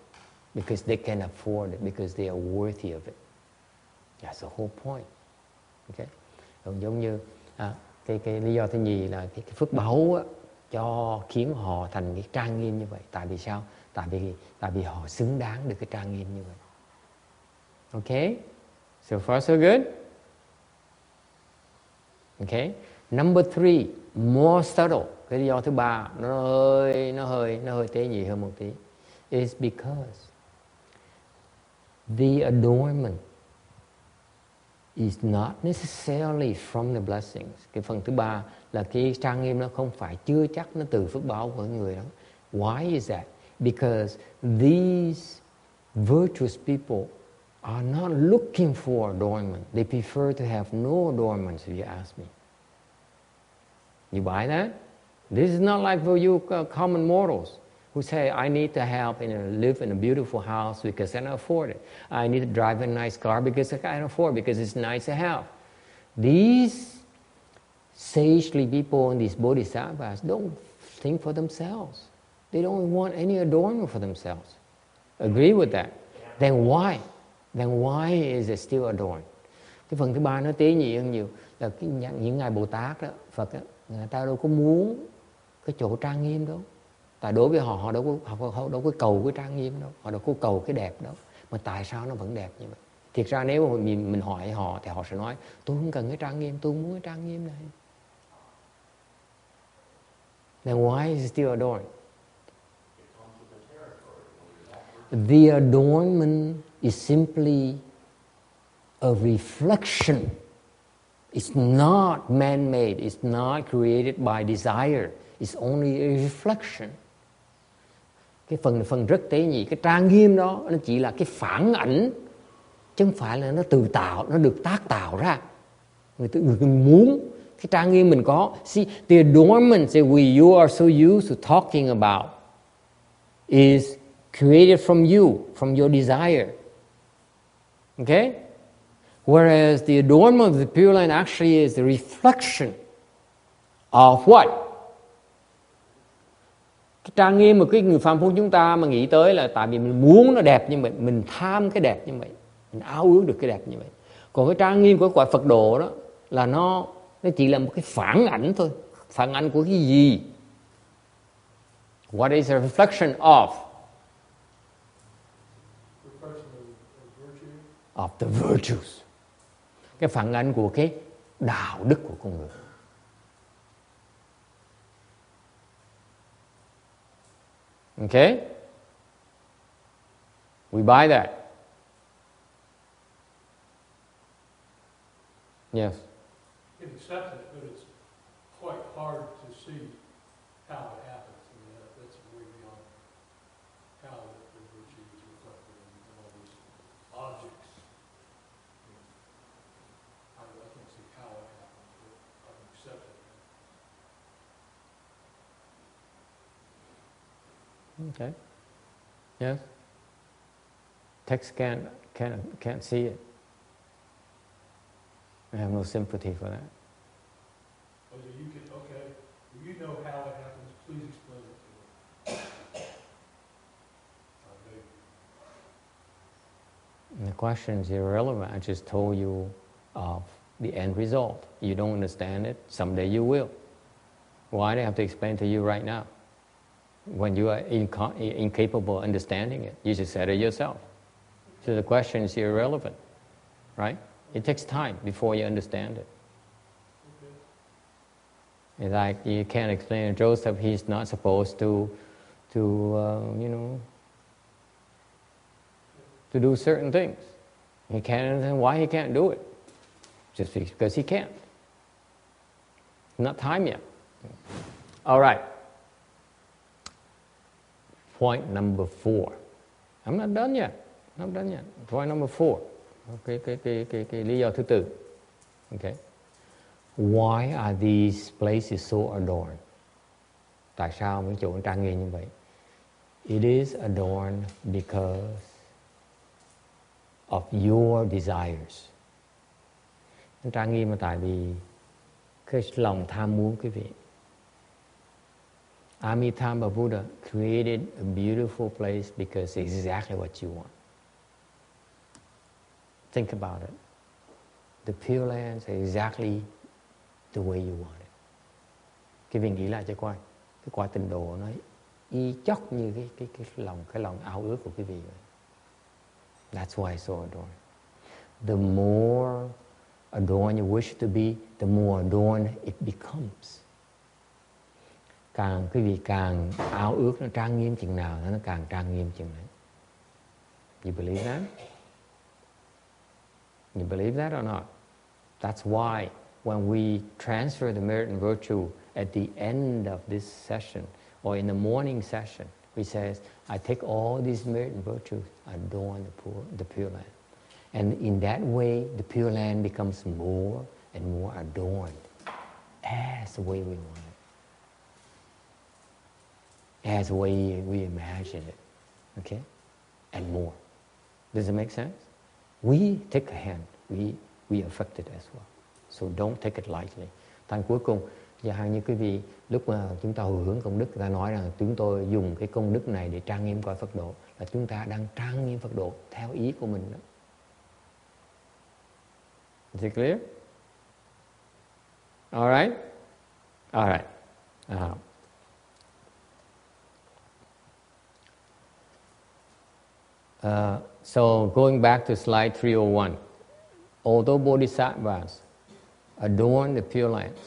because they can afford it, because they are worthy of it. That's the whole point. Okay? Giống như cái lý do thứ nhì là cái phước báu cho khiến họ thành cái trang nghiêm như vậy. Tại vì sao? Tại vì họ xứng đáng được cái trang nghiêm như vậy. Okay? So far so good? Okay? Number three, more subtle. Cái lý do thứ ba nó hơi tế nhị hơn một tí. Is because the adornment is not necessarily from the blessings. Cái phần thứ ba là cái trang nghiêm nó không phải, chưa chắc nó từ phước báo của người đó. Why is that? Because these virtuous people are not looking for adornment. They prefer to have no adornments, if you ask me. You buy that? This is not like for you common mortals who say, I need to live in a beautiful house because I can afford it. I need to drive a nice car because I can afford it, because it's nice to have. These sagely people and these bodhisattvas don't think for themselves. They don't want any adornment for themselves. Agree with that? Then why? Then why is it still adorned? Cái phần thứ ba nó tế nhị hơn nhiều. Là những ngài Bồ Tát đó, Phật đó, người ta đâu có muốn cái chỗ trang nghiêm đâu. Tại đối với họ đâu có cầu cái trang nghiêm đâu, họ đâu có cầu cái đẹp đâu. Mà tại sao nó vẫn đẹp như vậy? Thiệt ra nếu mà mình hỏi họ thì họ sẽ nói, tôi không cần cái trang nghiêm, tôi không muốn cái trang nghiêm này. Then why is it still adorned? The adornment is simply a reflection. It's not man-made. It's not created by desire. It's only a reflection. Cái phần rất tế nhị, cái trang nghiêm đó nó chỉ là cái phản ảnh, chứ không phải là nó tự tạo, nó được tác tạo ra. Người muốn Cái trang nghiêm mình có. See, the adornment that you are so used to talking about is created from you, from your desire. Okay? Whereas the adornment of the Pure Land actually is the reflection of what? Cái trang nghiêm mà cái người phàm phu chúng ta mà nghĩ tới là tại vì mình muốn nó đẹp như vậy, mình tham cái đẹp như vậy, mình ao ước được cái đẹp như vậy. Còn cái trang nghiêm của quả Phật độ đó là nó chỉ là một cái phản ảnh thôi. Phản ảnh của cái gì? What is a reflection of? Of the virtues. Cái phản ảnh của cái đạo đức của con người. Okay? We buy that. Yes. You can accept it, but it's quite hard to see how it happens. I mean, that's way beyond how the virtue is reflected in all these objects. I can't see how it happens, but I can accept it. Okay. Yes. Text can't see it. I have no sympathy for that. Okay, you know how it happens, please explain it to me. The question is irrelevant. I just told you of the end result. You don't understand it, someday you will. Why do I have to explain to you right now? When you are incapable of understanding it, you just said it yourself. So the question is irrelevant, right? It takes time before you understand it. It's like you can't explain to Joseph he's not supposed to do certain things. He can't understand why he can't do it. Just because he can't. Not time yet. All right. Point number 4. I'm not done yet. Point number 4. Cái lý do thứ tư. Okay. Why are these places so adorned? Tại sao những chỗ trang nghiêm như vậy? It is adorned because of your desires. Nó trang nghiêm là tại vì cái lòng tham muốn quý vị. Amitabha Buddha created a beautiful place because it's exactly what you want. Think about it. The Pure Lands are exactly the way you want it. Quý vị nghĩ lại cho coi, cái quả tịnh độ nó y chóc như cái lòng ao ước của quý vị vậy. That's why it's so adorned. The more adorned you wish to be, the more adorned it becomes. Quý vị càng ao ước nó trang nghiêm chừng nào, nó càng trang nghiêm chừng đấy. You believe that? You believe that or not? That's why when we transfer the merit and virtue at the end of this session or in the morning session, we say, I take all these merit and virtues, adorn the Pure Land. And in that way, the Pure Land becomes more and more adorned as the way we want it, as the way we imagine it, okay? And more. Does it make sense? We take a hand. We affect it as well. So don't take it lightly. Thành cuối cùng, và như quý vị, lúc mà chúng ta hồi hướng công đức, người ta nói rằng chúng tôi dùng cái công đức này để trang nghiêm cõi Phật độ, là chúng ta đang trang nghiêm Phật độ theo ý của mình đó. Is it clear? All right? All right. So going back to slide 301, although bodhisattvas adorn the Pure Lands,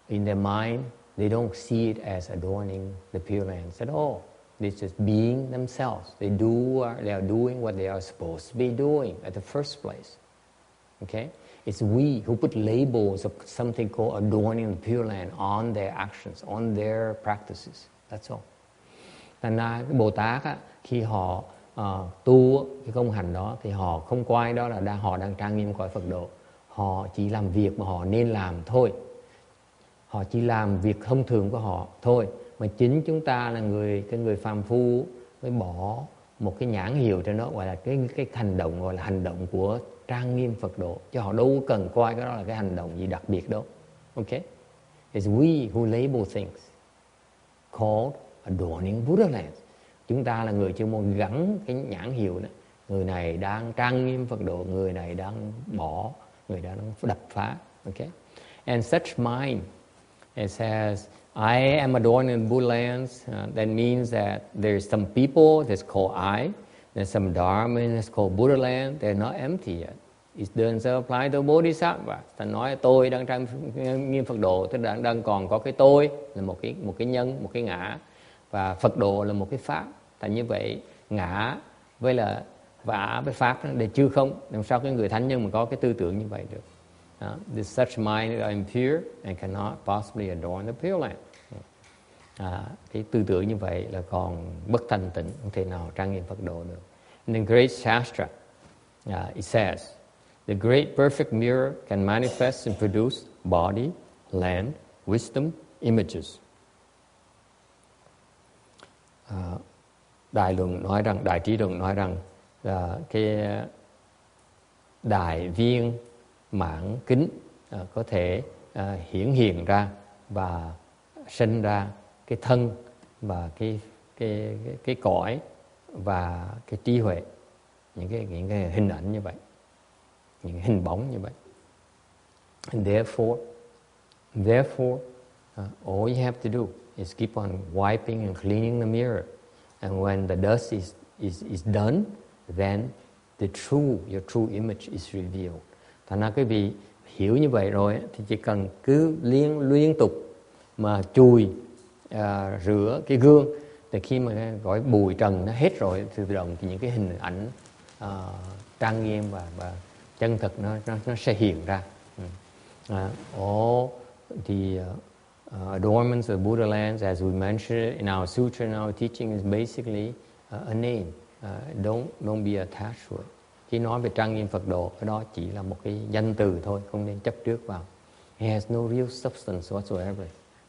in their mind, they don't see it as adorning the Pure Lands at all. They're just being themselves. They are doing what they are supposed to be doing at the first place. Okay? It's we who put labels of something called adorning the Pure Land on their actions, on their practices. That's all. Thành ra cái Bồ Tát á, khi họ tu cái công hành đó thì họ không coi đó là họ đang trang nghiêm cõi Phật độ. Họ chỉ làm việc mà họ nên làm thôi. Họ chỉ làm việc thông thường của họ thôi, mà chính chúng ta là cái người phàm phu mới bỏ một cái nhãn hiệu cho nó, gọi là cái hành động, gọi là hành động của trang nghiêm Phật độ, chứ họ đâu cần coi cái đó là cái hành động gì đặc biệt đâu. Okay? It's we who label things called adorning Buddha lands. Chúng ta là người chuyên môn gắn cái nhãn hiệu đó. Người này đang trang nghiêm Phật độ, người này đang bỏ, người đang đập phá. Okay? And such mind, it says, I am adorning Buddha lands. That means that there's some people that's called I. There's some dharma that's called Buddha land. They're not empty yet. It doesn't apply to Bodhisattva. Ta nói tôi đang trang nghiêm Phật độ, tức là đang còn có cái tôi là một cái nhân, một cái ngã, và Phật độ là một cái pháp. Tại như vậy ngã với là vả với pháp để chưa không, làm sao cái người thánh nhân mà có cái tư tưởng như vậy được? This such mind are impure and cannot possibly adorn the Pure Land. Cái tư tưởng như vậy là còn bất thanh tịnh, không thể nào trang nghiêm Phật độ được. In the great Shastra, it says, the great perfect mirror can manifest and produce body, land, wisdom, images. Đại trí luận nói rằng cái đại viên mãn kính có thể hiển hiện ra và sinh ra cái thân và cái cõi và cái trí huệ, những cái hình ảnh như vậy, những cái hình bóng như vậy. And therefore, all you have to do is keep on wiping and cleaning the mirror. And when the dust is done, then your true image is revealed. Thành ra quý vị hiểu như vậy rồi thì chỉ cần cứ liên tục mà chùi rửa cái gương, thì khi mà gọi bụi trần nó hết rồi thì tự động thì những cái hình ảnh trang nghiêm và chân thực nó sẽ hiện ra. All the adornments of Buddha lands, as we mentioned in our sutra, in our teaching, is basically a name. Don't be attached to it. Khi nói về trang nghiêm Phật độ, cái đó chỉ là một cái danh từ thôi, không nên chấp trước vào. It has no real substance whatsoever.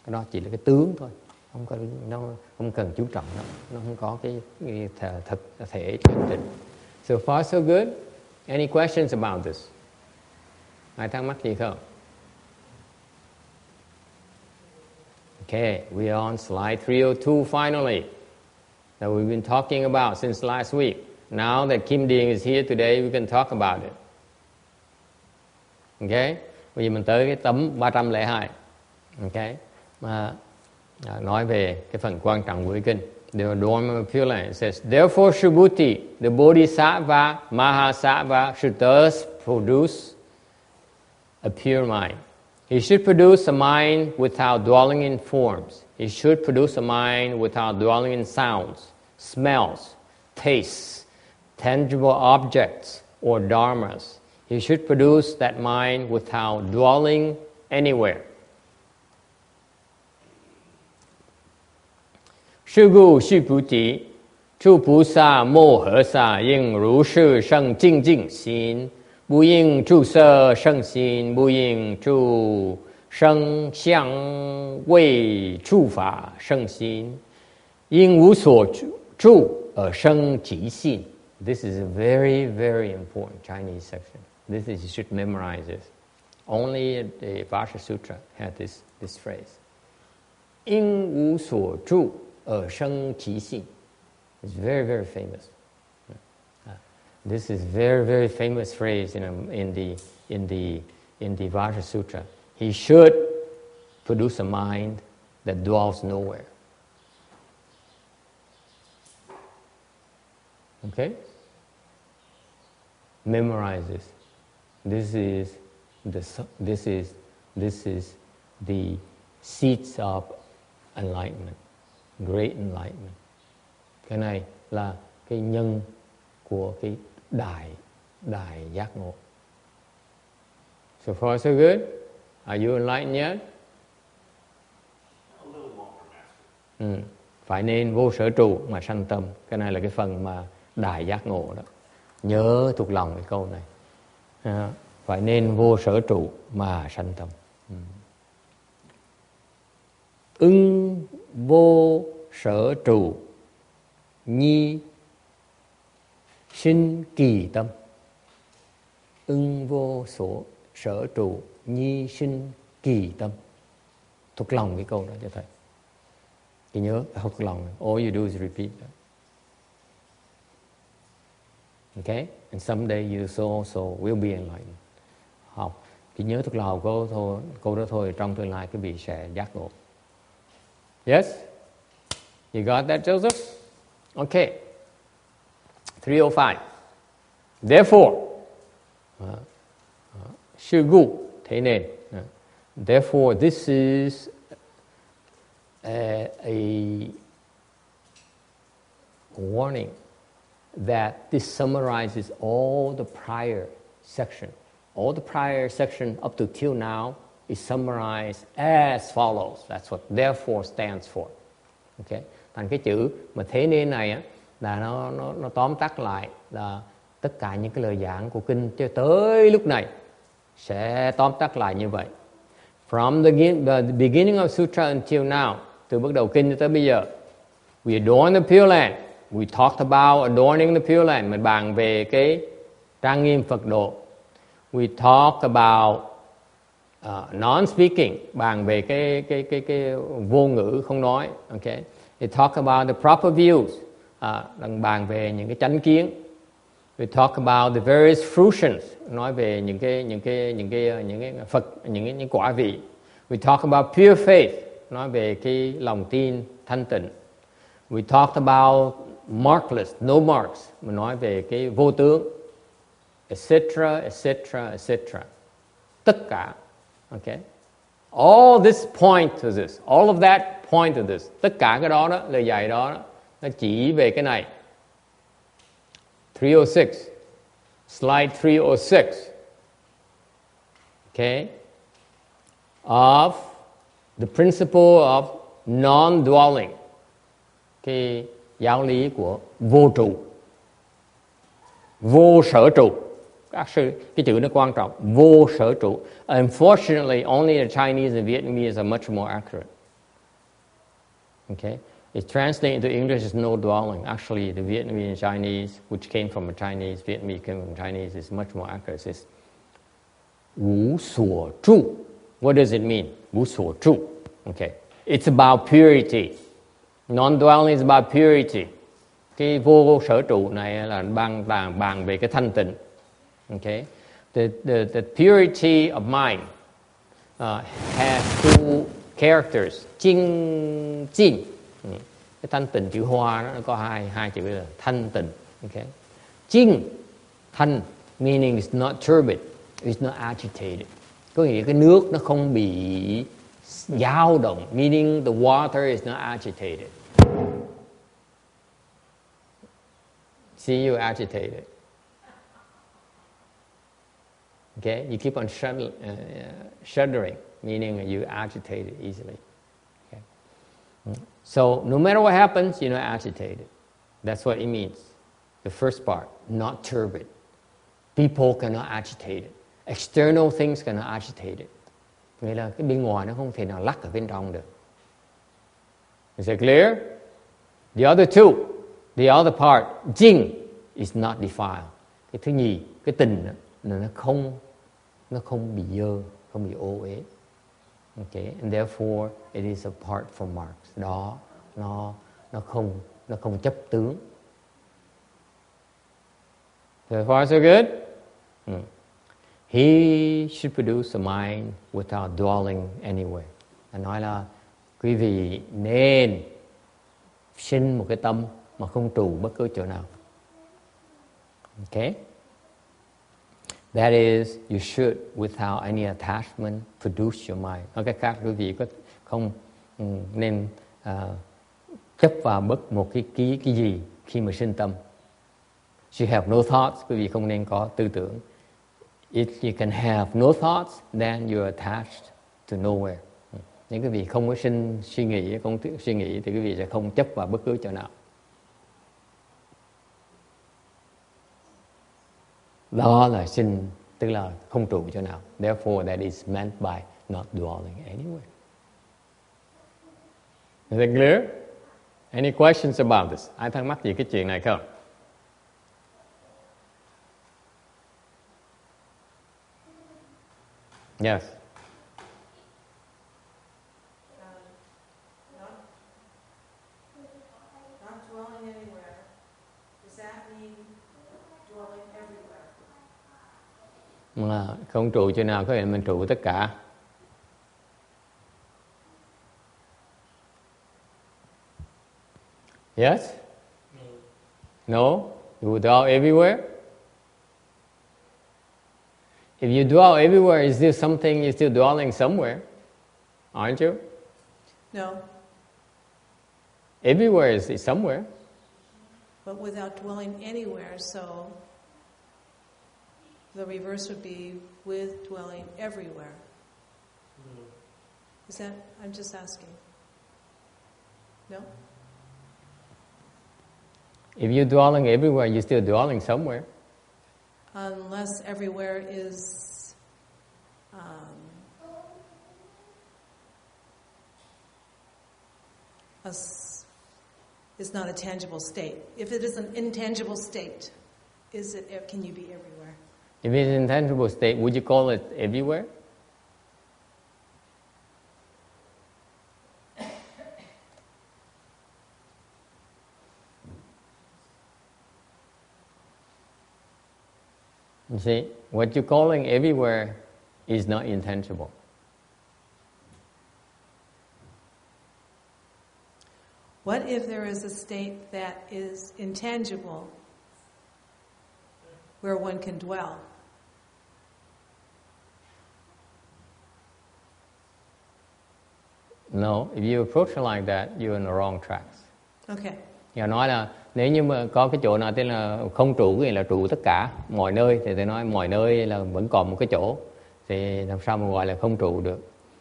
Cái đó chỉ là cái tướng thôi, nó không cần chú trọng nó không có cái thực thể chân chính. So far so good. Any questions about this? Ai thắc mắc gì không? Okay, we are on slide 302 finally, that we've been talking about since last week. Now that Kim Dien is here today, we can talk about it. Okay, bây giờ mình tới cái tấm 302. Okay, mà nói về cái phần quan trọng của kinh. The adornment of Pure Land says, therefore Subhuti, the Bodhisattva, Mahasattva, should thus produce a pure mind. He should produce a mind without dwelling in forms. He should produce a mind without dwelling in sounds, smells, tastes, tangible objects, or dharmas. He should produce that mind without dwelling anywhere. Sư gu sư bù ti, chu bù sa mô hở sa yin ru sư sân jing jing xin,不应注色圣心，不应注生相为诸法圣心，因无所住而生即性。This is a very, very important Chinese section. This is, you should memorize this. Only the Vajra Sutra had this phrase. 因无所住而生即性. It's very, very famous. This is very, very famous phrase in the Vajra Sutra. He should produce a mind that dwells nowhere. Okay? Memorize this. This is the seeds of enlightenment, great enlightenment. Cái này là cái nhân của cái đại giác ngộ. So far so good. Are you enlightened yet? A little longer, Master. Phải nên vô sở trụ mà sanh tâm. Cái này là cái phần mà đại giác ngộ đó. Nhớ thuộc lòng cái câu này. Phải nên vô sở trụ mà sanh tâm. ưng vô sở trụ nhi sinh kỳ tâm. Ưng vô sở trụ nhi sinh kỳ tâm. Thuộc lòng cái câu đó cho thầy. Thì nhớ, thuộc lòng. All you do is repeat that. Okay? And someday you also will be enlightened. Học. Chỉ nhớ thuộc lòng câu đó thôi, trong tương lai quý vị sẽ giác ngộ. Yes? You got that, Joseph? Okay. 305. Therefore, sư gu, thế nên. Therefore, this is a warning that this summarizes all the prior section. All the prior section up to till now is summarized as follows. That's what therefore stands for. Okay? Thành cái chữ mà thế nên này á, là nó tóm tắt lại là tất cả những cái lời giảng của kinh cho tới lúc này sẽ tóm tắt lại như vậy. From the beginning of Sutra until now, từ bắt đầu kinh cho tới bây giờ, we adorn the Pure Land. We talked about adorning the Pure Land. Mình bàn về cái trang nghiêm Phật độ. We talked about non-speaking, bàn về cái vô ngữ không nói. Okay. We talk about the proper views, bàn về những cái chánh kiến. We talk about the various fruitions, nói về những quả vị. We talk about pure faith, nói về cái lòng tin thanh tịnh. We talked about markless, no marks, mình nói về cái vô tướng, etc., etc., etc. Tất cả, okay. All this point to this, all of that point to this. Tất cả cái đó, lời dạy đó, nó chỉ về cái này. 306, slide 306, okay, of the principle of non-dwelling, cái giáo lý của vô trụ, vô sở trụ. Cái chữ nó quan trọng, vô sở trụ. Unfortunately, only the Chinese and Vietnamese are much more accurate. Okay, it's translated into English as no dwelling. Actually, the Vietnamese and Chinese, which came from a Chinese, Vietnamese came from Chinese, is much more accurate. It's 无所住. What does it mean? 无所住. Okay, it's about purity. Non-dwelling is about purity. Cái vô sở trụ này là bàn về cái thanh tịnh. Okay, the purity of mind has two characters. Chinh chinh. Cái thanh tịnh chữ Hoa nó có hai chữ là thanh tịnh. Okay, chinh thanh meaning it's not turbid, it's not agitated. Có nghĩa cái nước nó không bị dao động, meaning the water is not agitated. See, you agitated. Okay, you keep on shuddering, meaning you agitated easily. Okay. So no matter what happens, you're not agitated. That's what it means. The first part, not turbid. People cannot agitate it. External things cannot agitate it. Nghĩa là cái bên ngoài nó không thể nào lắc ở bên trong được. Is it clear? The other two, the other part, jing is not defiled. Cái thứ nhì, cái tình là nó không bị dơ, không bị ô uế. Okay, and therefore it is apart from marks. Đó, nó không chấp tướng. So far so good? He should produce a mind without dwelling anywhere. Anh nói là quý vị nên sinh một cái tâm mà không trụ bất cứ chỗ nào. Okay? That is, you should, without any attachment, produce your mind. Nói cách khác, quý vị không nên chấp vào bất một cái gì khi mà sinh tâm. You have no thoughts, quý vị không nên có tư tưởng. If you can have no thoughts, then you're attached to nowhere. Nếu quý vị không có suy nghĩ thì quý vị sẽ không chấp vào bất cứ chỗ nào. Đó là sinh, tức là không trụ chỗ nào. Therefore, that is meant by not dwelling anywhere. Is it clear? Any questions about this? Ai thắc mắc gì cái chuyện này không? Yes. Not dwelling anywhere. Does that mean dwelling everywhere? Mà không trụ chỗ nào có nghĩa là mình trụ tất cả. Yes? No? You will dwell everywhere? If you dwell everywhere, is there something you're still dwelling somewhere? Aren't you? No, Everywhere is somewhere. but without dwelling anywhere, so the reverse would be with dwelling everywhere. Is that, I'm just asking. No? If you're dwelling everywhere, you're still dwelling somewhere. Unless everywhere is is not a tangible state. If it is an intangible state, can you be everywhere? If it's an intangible state, would you call it everywhere? You see, what you're calling everywhere is not intangible. What if there is a state that is intangible where one can dwell? No, if you approach it like that, you're on the wrong tracks. Okay. Và nói là nếu như mà có cái chỗ nào tên là không trụ, nghĩa là trụ tất cả mọi nơi, thì tôi nói mọi nơi là vẫn còn một cái chỗ, thì làm sao mà gọi là không trụ được?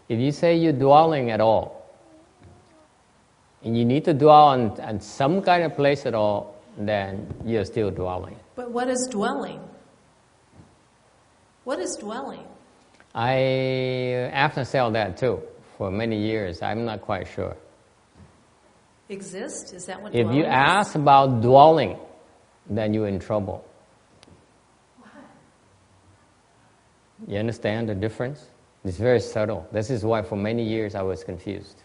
If you say you're dwelling at all, and you need to dwell on some kind of place at all, then you're still dwelling. But what is dwelling? What is dwelling? I often said that too. For many years, I'm not quite sure. Exist? Is that what If dwelling you ask about dwelling, then you're in trouble. You understand the difference? It's very subtle. This is why for many years I was confused.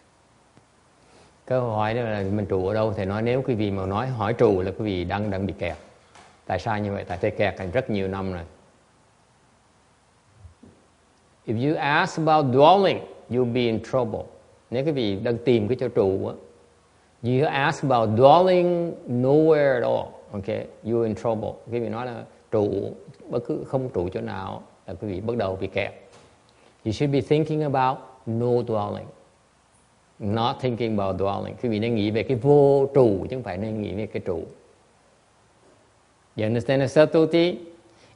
Câu hỏi đó là mình trụ ở đâu, thì nói nếu quý vị mà nói hỏi trụ là quý vị đang bị kẹt. Tại sao như vậy? Tại tôi kẹt rất nhiều năm rồi. If you ask about dwelling, you'll be in trouble. Nếu quý vị đang tìm cái chỗ trụ á, you ask about dwelling nowhere at all, okay, you're in trouble. Quý vị nói là trụ, bất cứ không trụ chỗ nào là quý vị bắt đầu bị kẹt. You should be thinking about no dwelling, not thinking about dwelling. Quý vị nên nghĩ về cái vô trụ chứ không phải nên nghĩ về cái trụ. You understand the subtlety?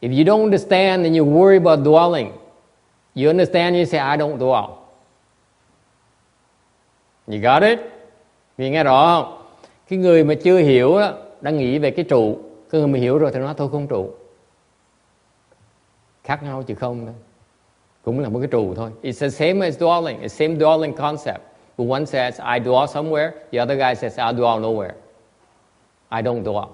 If you don't understand and you worry about dwelling, you understand, you say, I don't dwell. You got it? Vì nghe rõ không? Cái người mà chưa hiểu đó, đang nghĩ về cái trụ. Cái người mà hiểu rồi thì nói thôi không trụ. Khác nhau chứ không đâu. Cũng là một cái trụ thôi. It's the same as dwelling. It's the same dwelling concept. But one says, I dwell somewhere. The other guy says, I dwell nowhere. I don't dwell.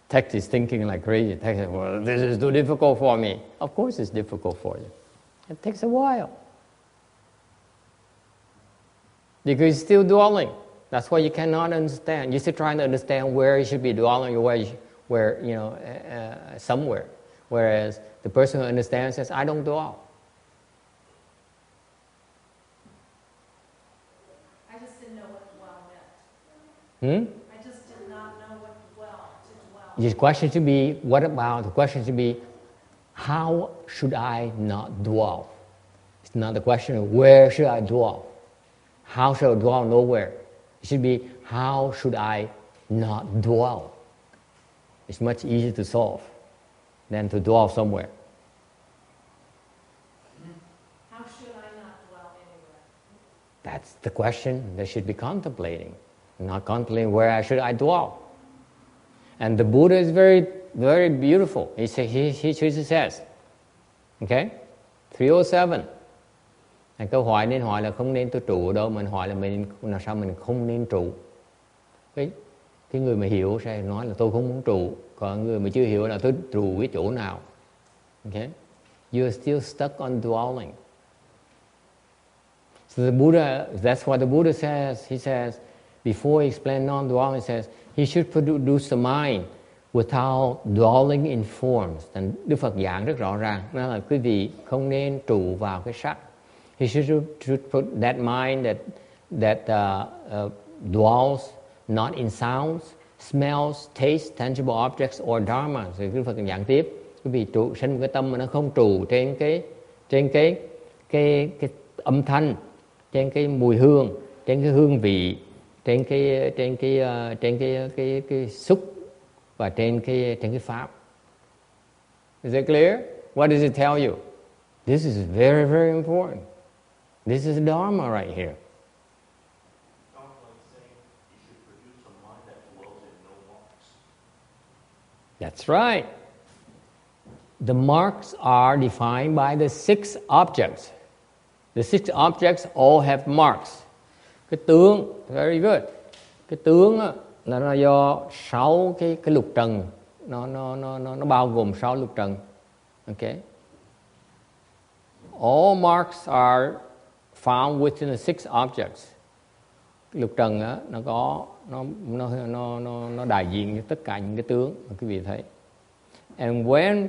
Text is thinking like crazy. Text is, well, this is too difficult for me. Of course it's difficult for you. It takes a while. Because you're still dwelling. That's why you cannot understand. You're still trying to understand where you should be dwelling, where somewhere. Whereas the person who understands says, I don't dwell. I just didn't know what dwell meant. I just did not know what dwell to dwell. The question should be, what about? The question should be, how should I not dwell? It's not the question of where should I dwell. How should I dwell nowhere? It should be, how should I not dwell? It's much easier to solve than to dwell somewhere. How should I not dwell anywhere? That's the question they should be contemplating. Not contemplating where should I dwell. And the Buddha is very, very beautiful. He says, okay, 307. Câu hỏi nên hỏi là không nên tôi trụ ở đâu, mình hỏi là mình làm sao mình không nên trụ. Cái người mà hiểu sẽ nói là tôi không muốn trụ, còn người mà chưa hiểu là tôi trụ cái chỗ nào. Okay? You're still stuck on dwelling. So the Buddha, that's what the Buddha says. He says, before he explained non-dwelling, he says, he should produce the mind without dwelling in forms. Đức Phật giảng rất rõ ràng, đó là quý vị không nên trụ vào cái sắc. He should put that mind that dwells not in sounds, smells, tastes, tangible objects or dharma. Rồi Đức Phật giảng tiếp, quý vị trụ sinh một cái tâm mà nó không trụ trên cái âm thanh, trên cái mùi hương, trên cái hương vị, trên cái xúc và trên cái pháp. Is that clear? What does it tell you? This is very, very important. This is Dharma right here. That's right. The marks are defined by the 6 objects. The 6 objects all have marks. Cái tướng, very good. Cái tướng á, là nó do 6 cái lục trần, nó bao gồm 6 lục trần. Okay. All marks are found within the 6 objects. Lục trần á, nó đại diện cho tất cả những cái tướng mà quý vị thấy. And when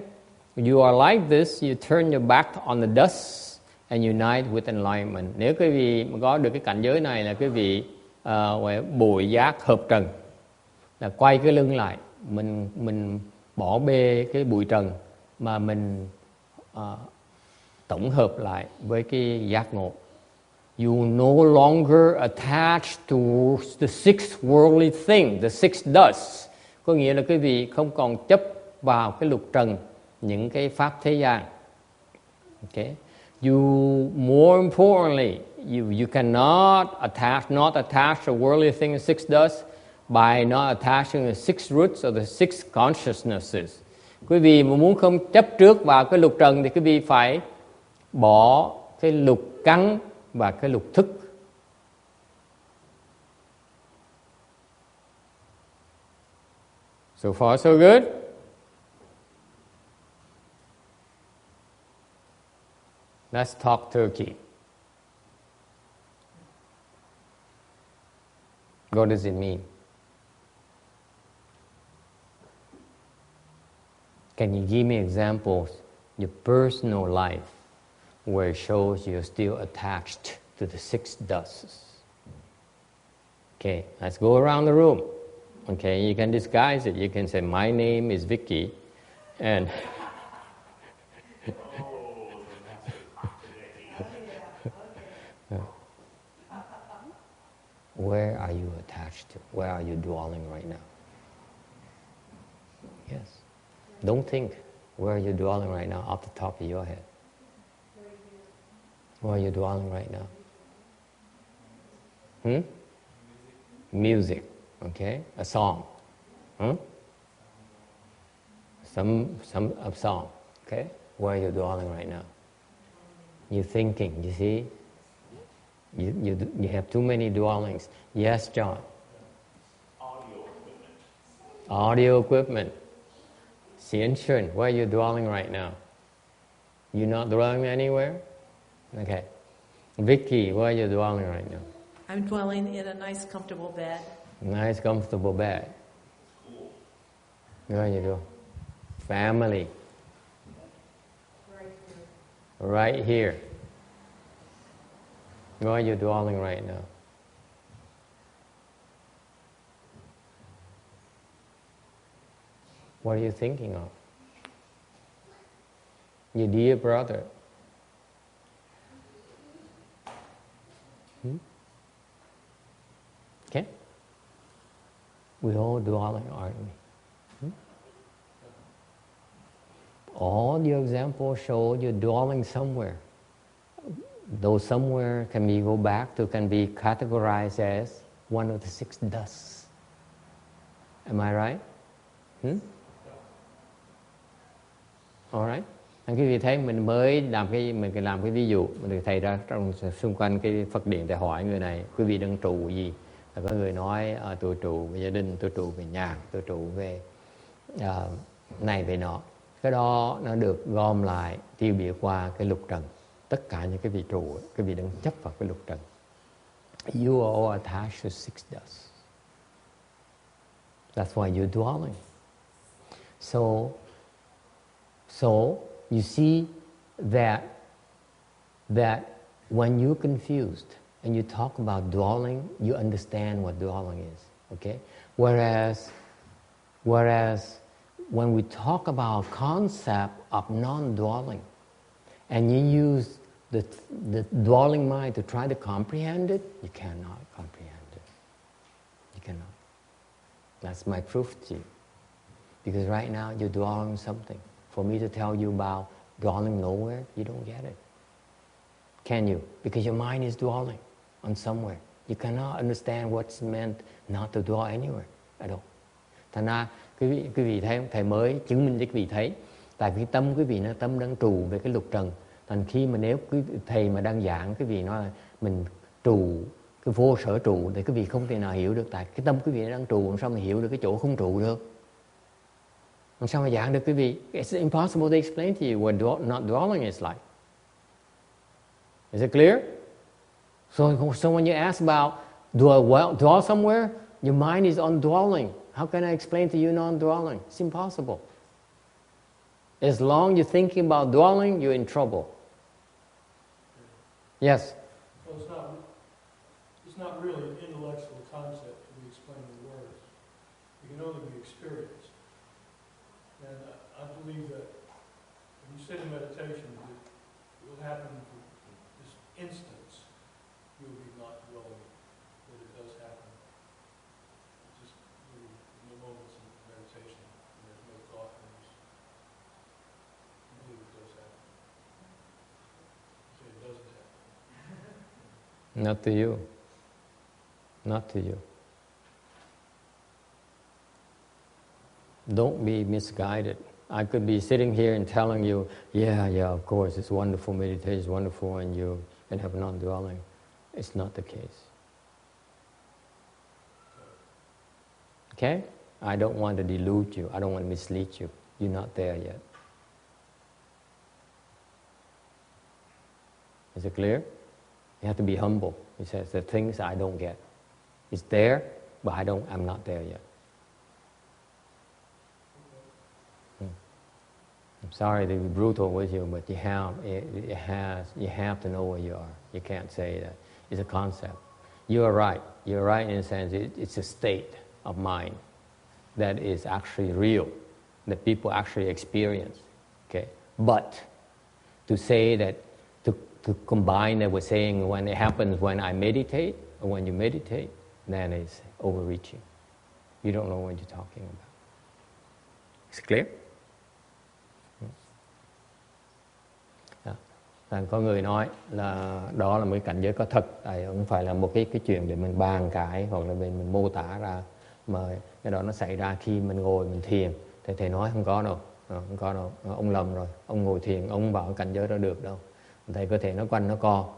you are like this, you turn your back on the dust and unite with enlightenment. Nếu quý vị mà có được cái cảnh giới này là quý vị bùi giác hợp trần, là quay cái lưng lại, mình bỏ bê cái bụi trần mà mình tổng hợp lại với cái giác ngộ. You no longer attached to the 6 worldly things, the 6 dusts. Có nghĩa là quý vị không còn chấp vào cái lục trần, những cái pháp thế gian. Okay. You, more importantly, you cannot attach to worldly things, 6 dusts, by not attaching the 6 roots or the 6 consciousnesses. Quý vị mà muốn không chấp trước vào cái lục trần thì quý vị phải bỏ cái lục căn và cái lục thức. So far so good. Let's talk Turkey. What does it mean? Can you give me examples in your personal life where it shows you're still attached to the 6 dusts? Okay, let's go around the room. Okay, you can disguise it. You can say, my name is Vicky, and where are you attached to? Where are you dwelling right now? Yes. Don't think, where are you dwelling right now off the top of your head? Where are you dwelling right now? Music, okay? A song. Some a song, okay? Where are you dwelling right now? You're thinking, you see? You have too many dwellings. Yes, John? Audio equipment. Xian Shun, where are you dwelling right now? You're not dwelling anywhere? Okay. Vicky, where are you dwelling right now? I'm dwelling in a nice, comfortable bed. Nice, comfortable bed. Where are you doing? Family. Right here. Where are you dwelling right now? What are you thinking of? Your dear brother. Okay? We all dwelling, aren't we? All your examples show you're dwelling somewhere. Though somewhere can be categorized as one of the 6 dusts. Am I right? All right. Quý vị thấy mình mới làm cái ví dụ, mình thầy ra trong xung quanh cái Phật điện để hỏi người này, quý vị đang trụ gì? Là có người nói tôi trụ về gia đình, tôi trụ về nhà, tôi trụ về này về nọ. Cái đó nó được gom lại tiêu biểu qua cái lục trần. Tất cả những cái vị trụ, cái vị đang chấp vào cái lục trần. You are all attached to six dust. That's why you're dwelling. So you see that when you're confused and you talk about dwelling, you understand what dwelling is. Okay? Whereas when we talk about concept of non-dwelling, and you use the dwelling mind to try to comprehend it, you cannot comprehend it. You cannot. That's my proof to you. Because right now you're dwelling on something. For me to tell you about dwelling nowhere, you don't get it. Can you? Because your mind is dwelling on somewhere. You cannot understand what's meant not to dwell anywhere at all. Thành ra quý vị thấy không? Thầy mới chứng minh cho quý vị thấy. Tại vì tâm quý vị nó tâm đang trụ về cái lục trần. Thành khi mà nếu thầy mà đang giảng quý vị nói là mình trụ cái vô sở trụ thì quý vị không thể nào hiểu được. Tại cái tâm quý vị đang trụ, làm sao mà hiểu được cái chỗ không trụ được? Làm sao mà giảng được quý vị? It's impossible to explain to you what not dwelling is like. Is it clear? So when you ask about do I dwell somewhere, your mind is on dwelling. How can I explain to you non-dwelling? It's impossible. As long as you're thinking about dwelling, you're in trouble. Yes? Well, it's not really an intellectual concept to be explained in words. It can only be experienced. And I believe that when you sit in meditation, it will happen for this instance. You will be not dwelling, but it does happen. Just really in the moments of meditation, when there's no thought, and you believe it does happen. Say it doesn't happen. Not to you. Not to you. Don't be misguided. I could be sitting here and telling you, yeah, of course, it's wonderful meditation, it's wonderful, and you can have non-dwelling. It's not the case. Okay? I don't want to delude you. I don't want to mislead you. You're not there yet. Is it clear? You have to be humble. He says, the things I don't get. It's there, but I'm not there yet. I'm sorry to be brutal with you, but you have to know where you are. You can't say that. It's a concept. You are right. You're right in a sense. It's a state of mind that is actually real, that people actually experience. Okay, but to say that to combine that with saying when it happens when I meditate or when you meditate, then it's overreaching. You don't know what you're talking about. Is it clear? Có người nói là đó là một cái cảnh giới có thật, không phải là một cái chuyện để mình bàn cãi hoặc là mình mô tả ra, mà cái đó nó xảy ra khi mình ngồi mình thiền. Thì thầy nói không có đâu, không có đâu, ông lầm rồi, ông ngồi thiền ông bảo cái cảnh giới đó được đâu. Thầy có thể nó quanh nó co.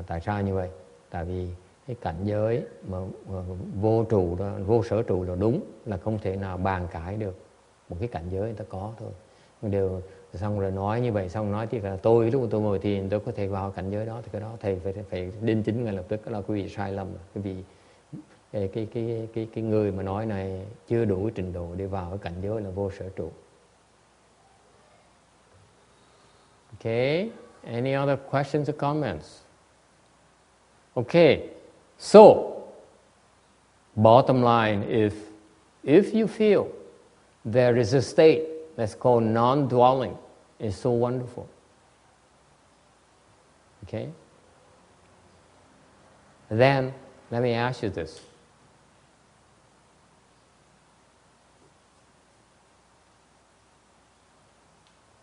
Tại sao như vậy? Tại vì cái cảnh giới mà vô trụ đó, vô sở trụ là đúng, là không thể nào bàn cãi được. Một cái cảnh giới người ta có thôi. Đều xong rồi nói như vậy, xong nói thì là tôi lúc mà tôi ngồi thiền tôi có thể vào cảnh giới đó, thì cái đó thầy phải đính chính ngay lập tức. Đó là quý vị sai lầm. Quý vị cái người mà nói này chưa đủ trình độ để vào cái cảnh giới là vô sở trụ. Okay, any other questions or comments? Okay, so bottom line is, if you feel there is a state that's called non-dwelling, it's so wonderful. Okay? Then, let me ask you this.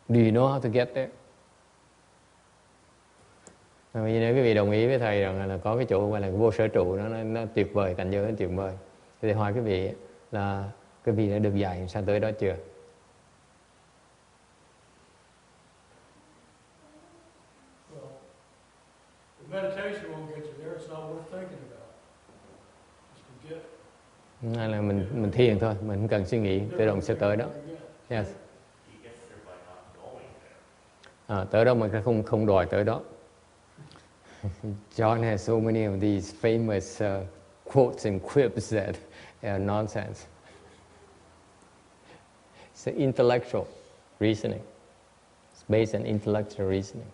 Do you know how to get there? Nếu quý vị đồng ý với thầy rằng là có cái chỗ gọi là vô sở trụ, nó tuyệt vời, cảnh giới nó tuyệt vời, thì hỏi quý vị là quý vị đã được dạy sao tới đó chưa? The meditation won't get you there. It's not worth thinking about. Just forget. Hay là mình thiền thôi, mình không cần suy nghĩ, tự động sẽ tới đó. Yes. He gets there by not going there. Tới đó mình không đòi tới đó. John has so many of these famous quotes and quips that are nonsense. It's intellectual reasoning. It's based on intellectual reasoning.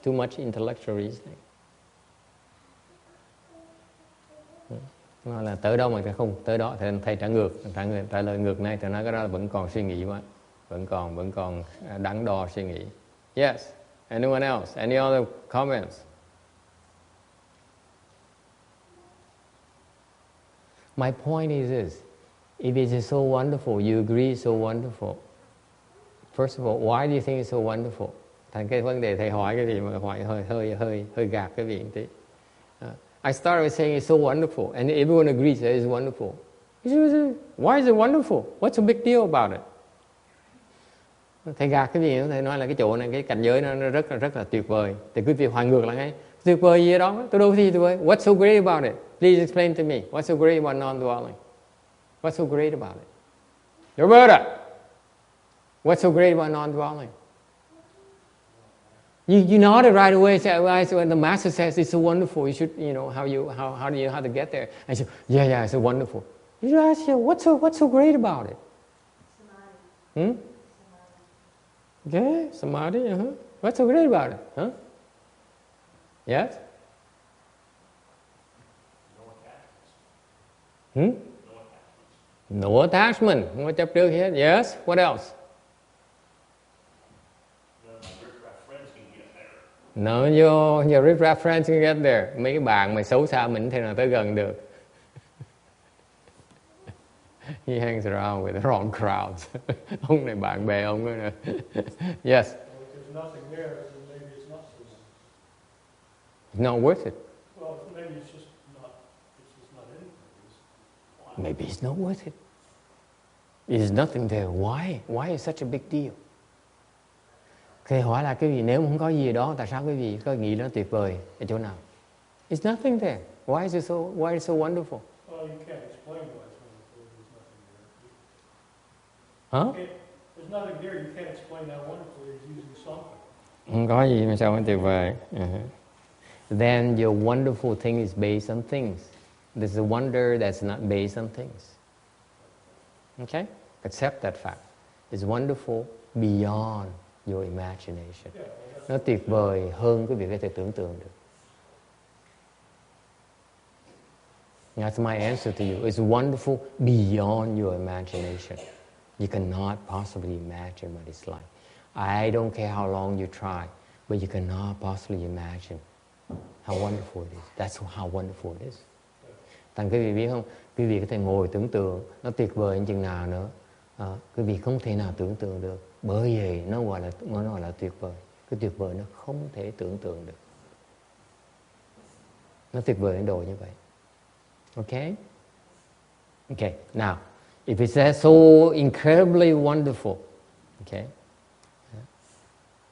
Too much intellectual reasoning. Nó là tới đâu mà không tới đó thì thầy trả lời ngược này thì nói cái đó là vẫn còn suy nghĩ mà vẫn còn đắn đo suy nghĩ. Yes. Anyone else? Any other comments? My point is this: if it is so wonderful, you agree it's so wonderful. First of all, why do you think it's so wonderful? Thành cái vấn đề thầy hỏi cái gì mà hỏi hơi gạt cái vị tí. I started with saying it's so wonderful, and everyone agrees that it's wonderful. Why is it wonderful? What's a big deal about it? Thầy gạt cái gì? Thầy nói là cái chỗ này, cái cảnh giới nó rất là tuyệt vời. Thì quý vị hỏi ngược lại ngay, tuyệt vời gì ở đó? Tôi đâu có gì tuyệt vời. What's so great about it? Please explain to me. What's so great about non-dwelling? What's so great about it? Roberta, what's so great about non-dwelling? You nodded right away. So when the master says it's so wonderful, you should, how do you know how to get there? I said, yeah, it's so wonderful. You should ask, what's so great about it? Samadhi. Okay, samadhi. What's so great about it? Huh? Yes. No attachment. Không có chấp trước hết. Yes. What else? No, your riff-raff friends can get there. Mấy cái bạn mà xấu xa mình thì nào tới gần được. He hangs around with the wrong crowds. Ông này bạn bè ông nữa. Yes. Well, if there's nothing there, then maybe it's not so wonderful. It's not worth it. Well, maybe it's just not anything. Maybe it's not worth it. There's nothing there. Why? Why is such a big deal? Thì hỏi là cái gì nếu không có gì đó, tại sao cái gì có nghĩ nó tuyệt vời ở chỗ nào? It's nothing there. Why is it so wonderful? Well, you can't explain why it's wonderful if there's nothing there. Hả? There's nothing there. You can't explain how wonderful it is using something. Không có gì mà sao nó tuyệt vời? Then your wonderful thing is based on things. There's a wonder that's not based on things. Okay? Accept that fact. It's wonderful beyond your imagination. Nó tuyệt vời hơn cái việc có thể tưởng tượng được. That's my answer to you. It's wonderful beyond your imagination. You cannot possibly imagine what it's like. I don't care how long you try, but you cannot possibly imagine how wonderful it is. That's how wonderful it is. Thành quý vị biết không? Quý vị có thể ngồi tưởng tượng nó tuyệt vời như chừng nào nữa. Quý vị không thể nào tưởng tượng được. Bởi vì nó gọi là tuyệt vời. Cái tuyệt vời nó không thể tưởng tượng được. Nó tuyệt vời đến độ như vậy. Okay? Okay, now, if it's so incredibly wonderful, okay,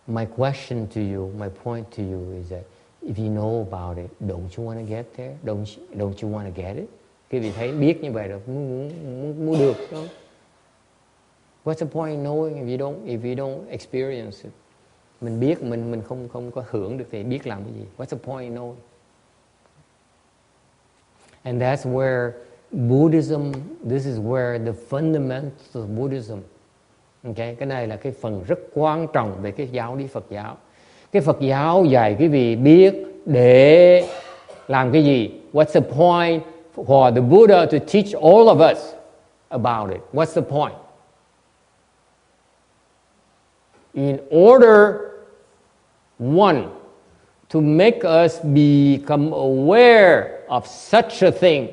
my question to you, my point to you is that if you know about it, don't you want to get there? Don't you want to get it? Quý vị thấy biết như vậy rồi, muốn được không? What's the point in knowing if you don't experience it? Mình biết mình không có hưởng được thì biết làm cái gì? What's the point in knowing? And that's where Buddhism, this is where the fundamentals of Buddhism. Okay, cái này là cái phần rất quan trọng về cái giáo lý Phật giáo. Cái Phật giáo dạy quý vị biết để làm cái gì? What's the point for the Buddha to teach all of us about it? What's the point? In order, one, to make us become aware of such a thing.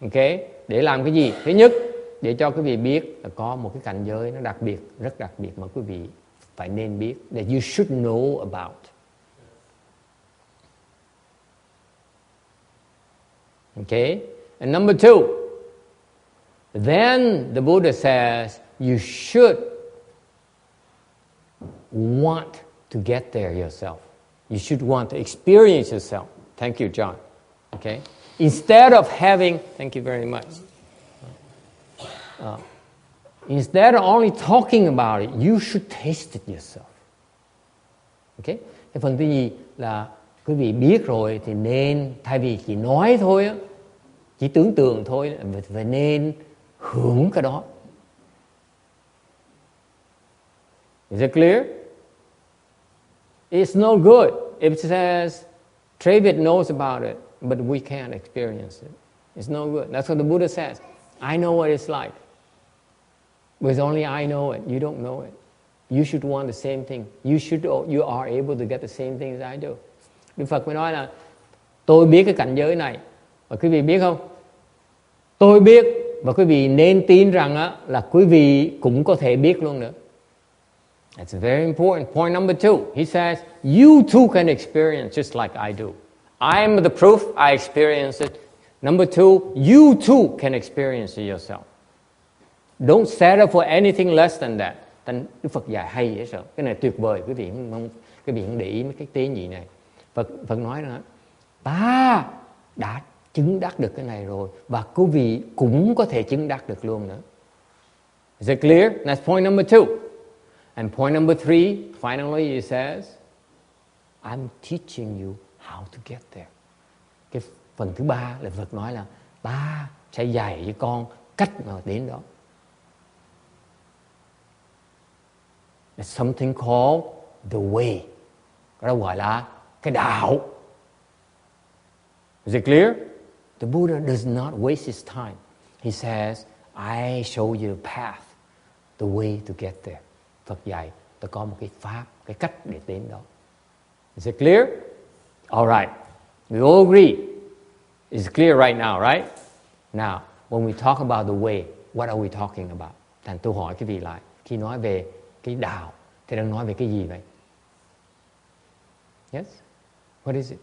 Okay? Để làm cái gì? Thứ nhất, để cho quý vị biết là có một cái cảnh giới nó đặc biệt, rất đặc biệt mà quý vị phải nên biết. That you should know about. Okay? And number two, then the Buddha says you should want to get there yourself. You should want to experience yourself. Thank you, John. Okay? Instead of having, thank you very much. Instead of only talking about it, you should taste it yourself. Okay? Cái phần thứ gì là quý vị biết rồi thì nên, thay vì chỉ nói thôi á, chỉ tưởng tượng thôi, phải nên hưởng cái đó. Is it clear? It's no good. It says, Travis knows about it, but we can't experience it. It's no good. That's what the Buddha says. I know what it's like. Because only I know it. You don't know it. You should want the same thing. You are able to get the same thing as I do. Đức Phật mới nói là tôi biết cái cảnh giới này. Và quý vị biết không? Tôi biết và quý vị nên tin rằng á, là quý vị cũng có thể biết luôn nữa. That's very important. Point number 2. He says, you too can experience just like I do. I am the proof. I experience it. Number 2, you too can experience it yourself. Don't settle for anything less than that. Đức Phật dạy hay vậy sao? Cái này tuyệt vời, quý vị không để ý mấy cái tế nhị này. Phật nói là ta đã chứng đắc được cái này rồi và quý vị cũng có thể chứng đắc được luôn nữa. Is it clear? That's point number 2. And point number 3, finally he says, I'm teaching you how to get there. Cái phần thứ 3 là Phật nói là ta sẽ dạy cho con cách mà đến đó. It's something called the way. Cái đó gọi là cái đạo. Is it clear? The Buddha does not waste his time. He says, I show you the path, the way to get there. Phật dạy, tôi có một cái pháp, cái cách để đến đó. Is it clear? All right. We all agree. It's clear right now, right? Now, when we talk about the way, what are we talking about? Thành tôi hỏi cái vị lại, khi nói về cái đạo, thì đang nói về cái gì vậy? Yes? What is it?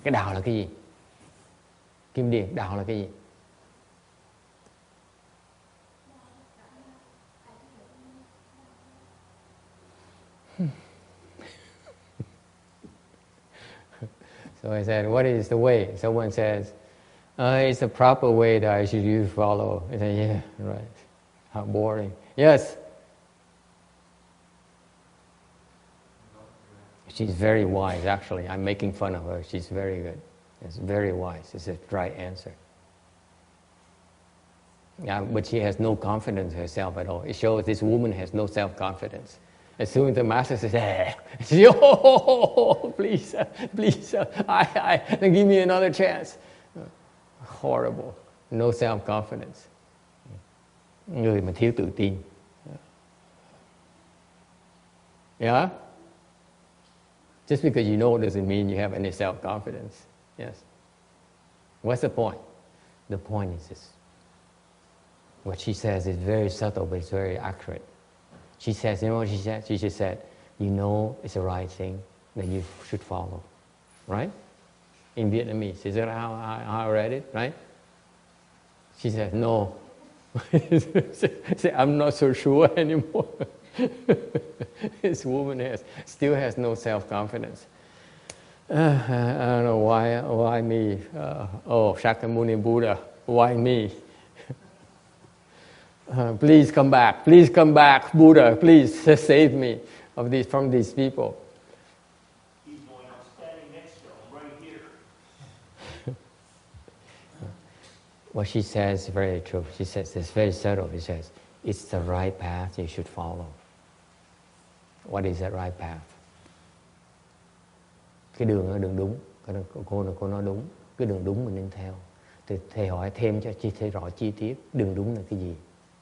Cái đạo là cái gì? Kim Điền, đạo là cái gì? So I said, what is the way? Someone says, it's the proper way that I should use follow. I said, yeah, right. How boring. Yes. She's very wise, actually. I'm making fun of her. She's very good. It's very wise. It's the right answer. Yeah, but she has no confidence in herself at all. It shows this woman has no self-confidence. As soon as the master says, she, oh, please, give me another chance. Horrible. No self-confidence. Người mà thiếu tự tin. Yeah? Just because you know doesn't mean you have any self-confidence. Yes. What's the point? The point is this. What she says is very subtle, but it's very accurate. She says, you know what she said? She just said, you know it's the right thing that you should follow. Right? In Vietnamese. Is that how I read it? Right? She said, no. I'm not so sure anymore. This woman still has no self-confidence. I don't know why me. Shakyamuni Buddha, why me? Please come back, Buddha, please save me from these people. He's going, I'm standing next to him right here. What she says is very true. She says it's very subtle. She says it's the right path you should follow. What is that right path? Cái đường là đường đúng. Cô nói đúng. Cái đường đúng mình nên theo. Thì thầy hỏi thêm cho thầy rõ chi tiết. Đường đúng là cái gì?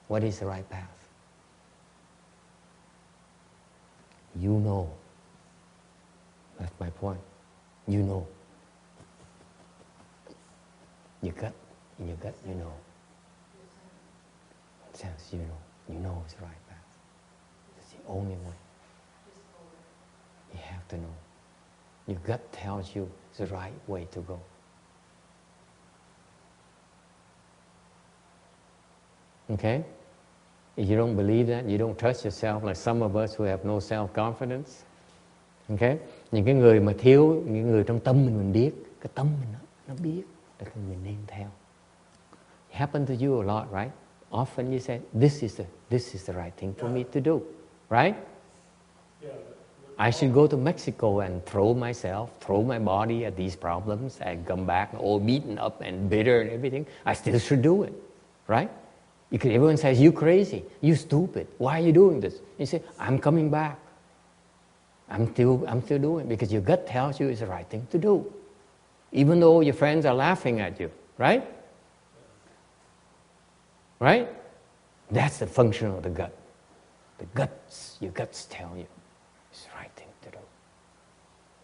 What is the right path? You know. That's my point. You know. You gut. In your gut, you know. It says you know. You know it's the right path. It's the only way. You have to know. Your gut tells you it's the right way to go. Okay? If you don't believe that, you don't trust yourself, like some of us who have no self-confidence. Okay? Những cái người mà thiếu, những người trong tâm mình biết, cái tâm mình nó biết, là mình nên theo. It happened to you a lot, right? Often you say, this is the right thing for me to do, right? I should go to Mexico and throw my body at these problems and come back all beaten up and bitter and everything. I still should do it, right? Because everyone says, you crazy, you stupid, why are you doing this? You say, I'm coming back. I'm still doing it because your gut tells you it's the right thing to do. Even though your friends are laughing at you, right? Right? That's the function of the gut. Your guts tell you it's the right thing to do.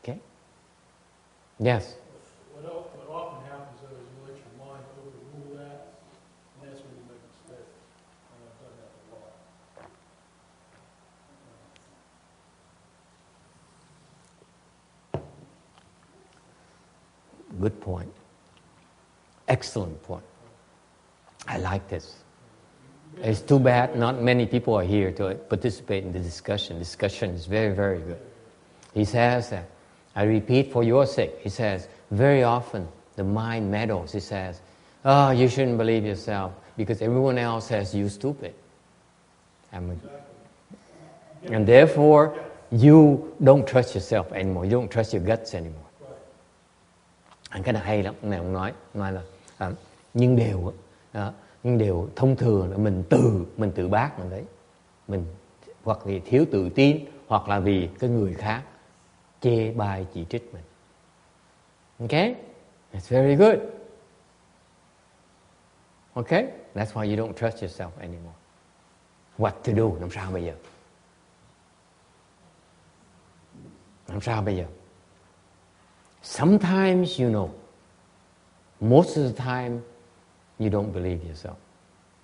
Okay? Yes? What often happens though is you let your mind overrule that, and that's when you make mistakes. And I've done that a lot. Good point. Excellent point. I like this. It's too bad not many people are here to participate in the discussion. Discussion is very, very good. He says, I repeat for your sake, he says, very often the mind meddles. He says, oh, you shouldn't believe yourself because everyone else says you stupid. And therefore, you don't trust yourself anymore. You don't trust your guts anymore. Cái này hay lắm, cái này ông nói là nhưng điều thông thường là mình tự bác mình đấy, mình hoặc vì thiếu tự tin hoặc là vì cái người khác chê bai chỉ trích mình. Okay, that's very good. Okay, that's why you don't trust yourself anymore. What to do? Làm sao bây giờ? Làm sao bây giờ? Sometimes you know. Most of the time you don't believe yourself.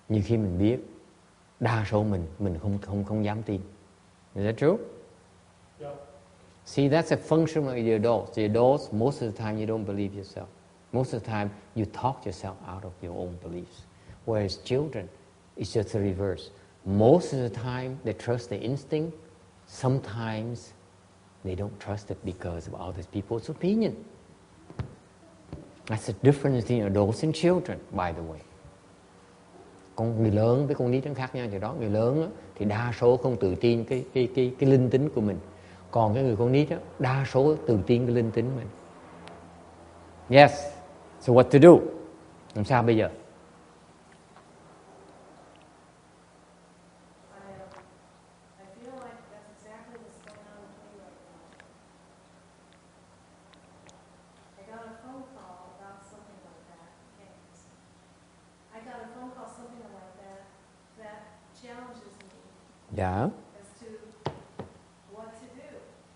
Nhiều khi mình biết, đa số mình không dám tin. Is that true? Yeah. See, that's a function of the adults. The adults, most of the time you don't believe yourself. Most of the time you talk yourself out of your own beliefs. Whereas children, it's just the reverse. Most of the time they trust their instinct. Sometimes they don't trust it because of other people's opinion. That's the difference between adults and children, by the way. Con người lớn với con nít nó khác nhau chỗ đó. Người lớn á, thì đa số không tự tin cái linh tính của mình. Còn cái người con nít á, đa số tự tin cái linh tính mình. Yes. So what to do? Làm sao bây giờ? Yeah. As to what to do.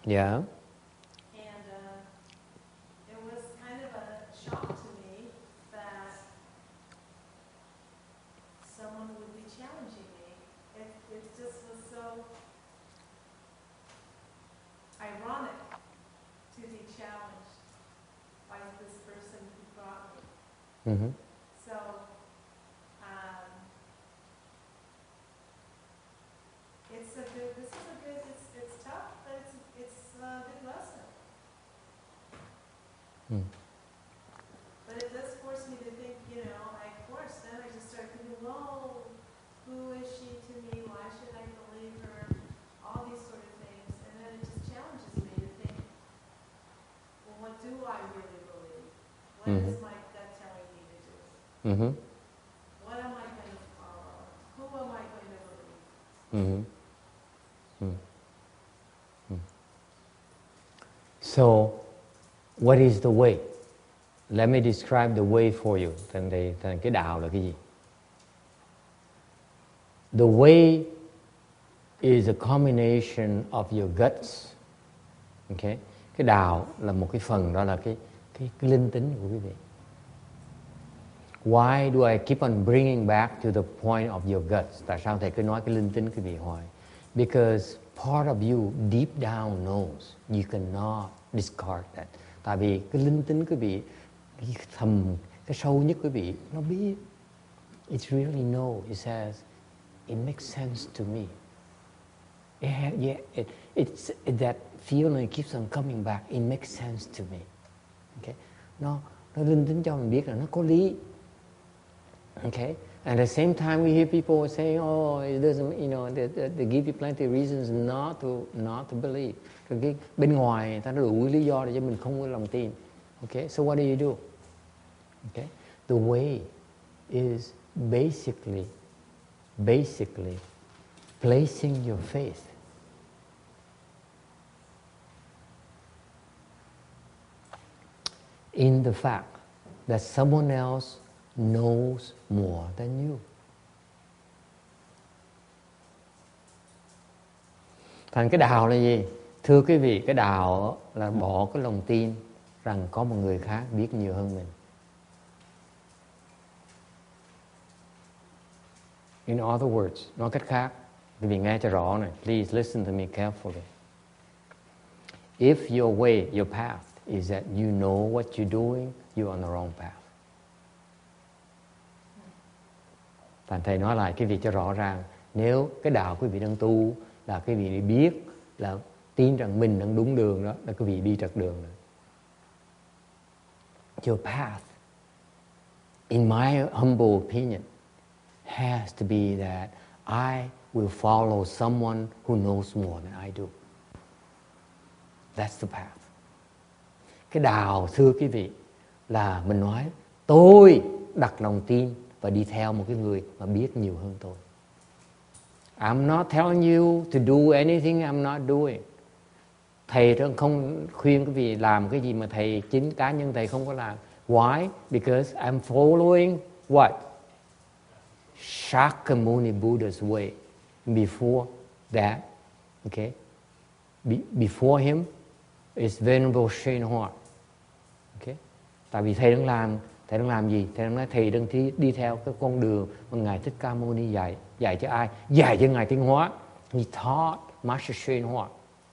Yeah. And it was kind of a shock to me that someone would be challenging me. It just was so ironic to be challenged by this person who brought me. Mm-hmm. So, it's tough, but it's a good lesson. But it does force me to think, then I just start thinking, well, who is she to me? Why should I believe her? All these sort of things. And then it just challenges me to think, well, what do I really believe? What is my gut telling me to do? Mm-hmm. What am I going to follow? Who am I going to believe? Mm-hmm. So, what is the way? Let me describe the way for you. Thành cái đạo là cái gì? The way is a combination of your guts. Okay? Cái đạo là một cái phần, đó là cái linh tính của quý vị. Why do I keep on bringing back to the point of your guts? Tại sao thầy cứ nói cái linh tính quý vị hoài? Because part of you deep down knows you cannot discard that. Tại vì cái linh tính quý vị, cái sâu nhất quý vị, nó biết. It really knows. It says, It makes sense to me. It's that feeling keeps on coming back. It makes sense to me. Okay, nó linh tính cho mình biết là nó có lý. Okay, and at the same time we hear people saying, "Oh, it doesn't," they give you plenty of reasons not to believe. Rồi cái bên ngoài người ta nó đủ lý do để cho mình không có lòng tin. Okay, so what do you do? Okay, the way is basically placing your faith in the fact that someone else knows more than you. Thành cái đạo là gì? Thưa quý vị, cái đạo là bỏ cái lòng tin rằng có một người khác biết nhiều hơn mình. In other words, nói cách khác, quý vị nghe cho rõ này, please listen to me carefully. If your way, your path is that you know what you're doing, you're on the wrong path. Thành thầy nói lại quý vị cho rõ ràng, nếu cái đạo quý vị đang tu là quý vị biết, là tin rằng mình đang đúng đường đó, là quý vị đi trật đường đó. Your path, in my humble opinion, has to be that I will follow someone who knows more than I do. That's the path. Cái đạo, thưa quý vị, là mình nói tôi đặt lòng tin và đi theo một cái người mà biết nhiều hơn tôi. I'm not telling you to do anything I'm not doing. Thầy không khuyên quý vị làm cái gì mà thầy chính cá nhân thầy không có làm. Why? Because I'm following what? Shakyamuni Buddha's way. Before that, okay? Before him is Venerable Shenhua. Okay? Tại vì thầy đang làm gì? Thầy đang nói thầy đang đi theo cái con đường mà Ngài Thích Ca Mâu Ni dạy. Dạy cho ai? Dạy cho Ngài Tiến Hóa. He taught Master Shenhua.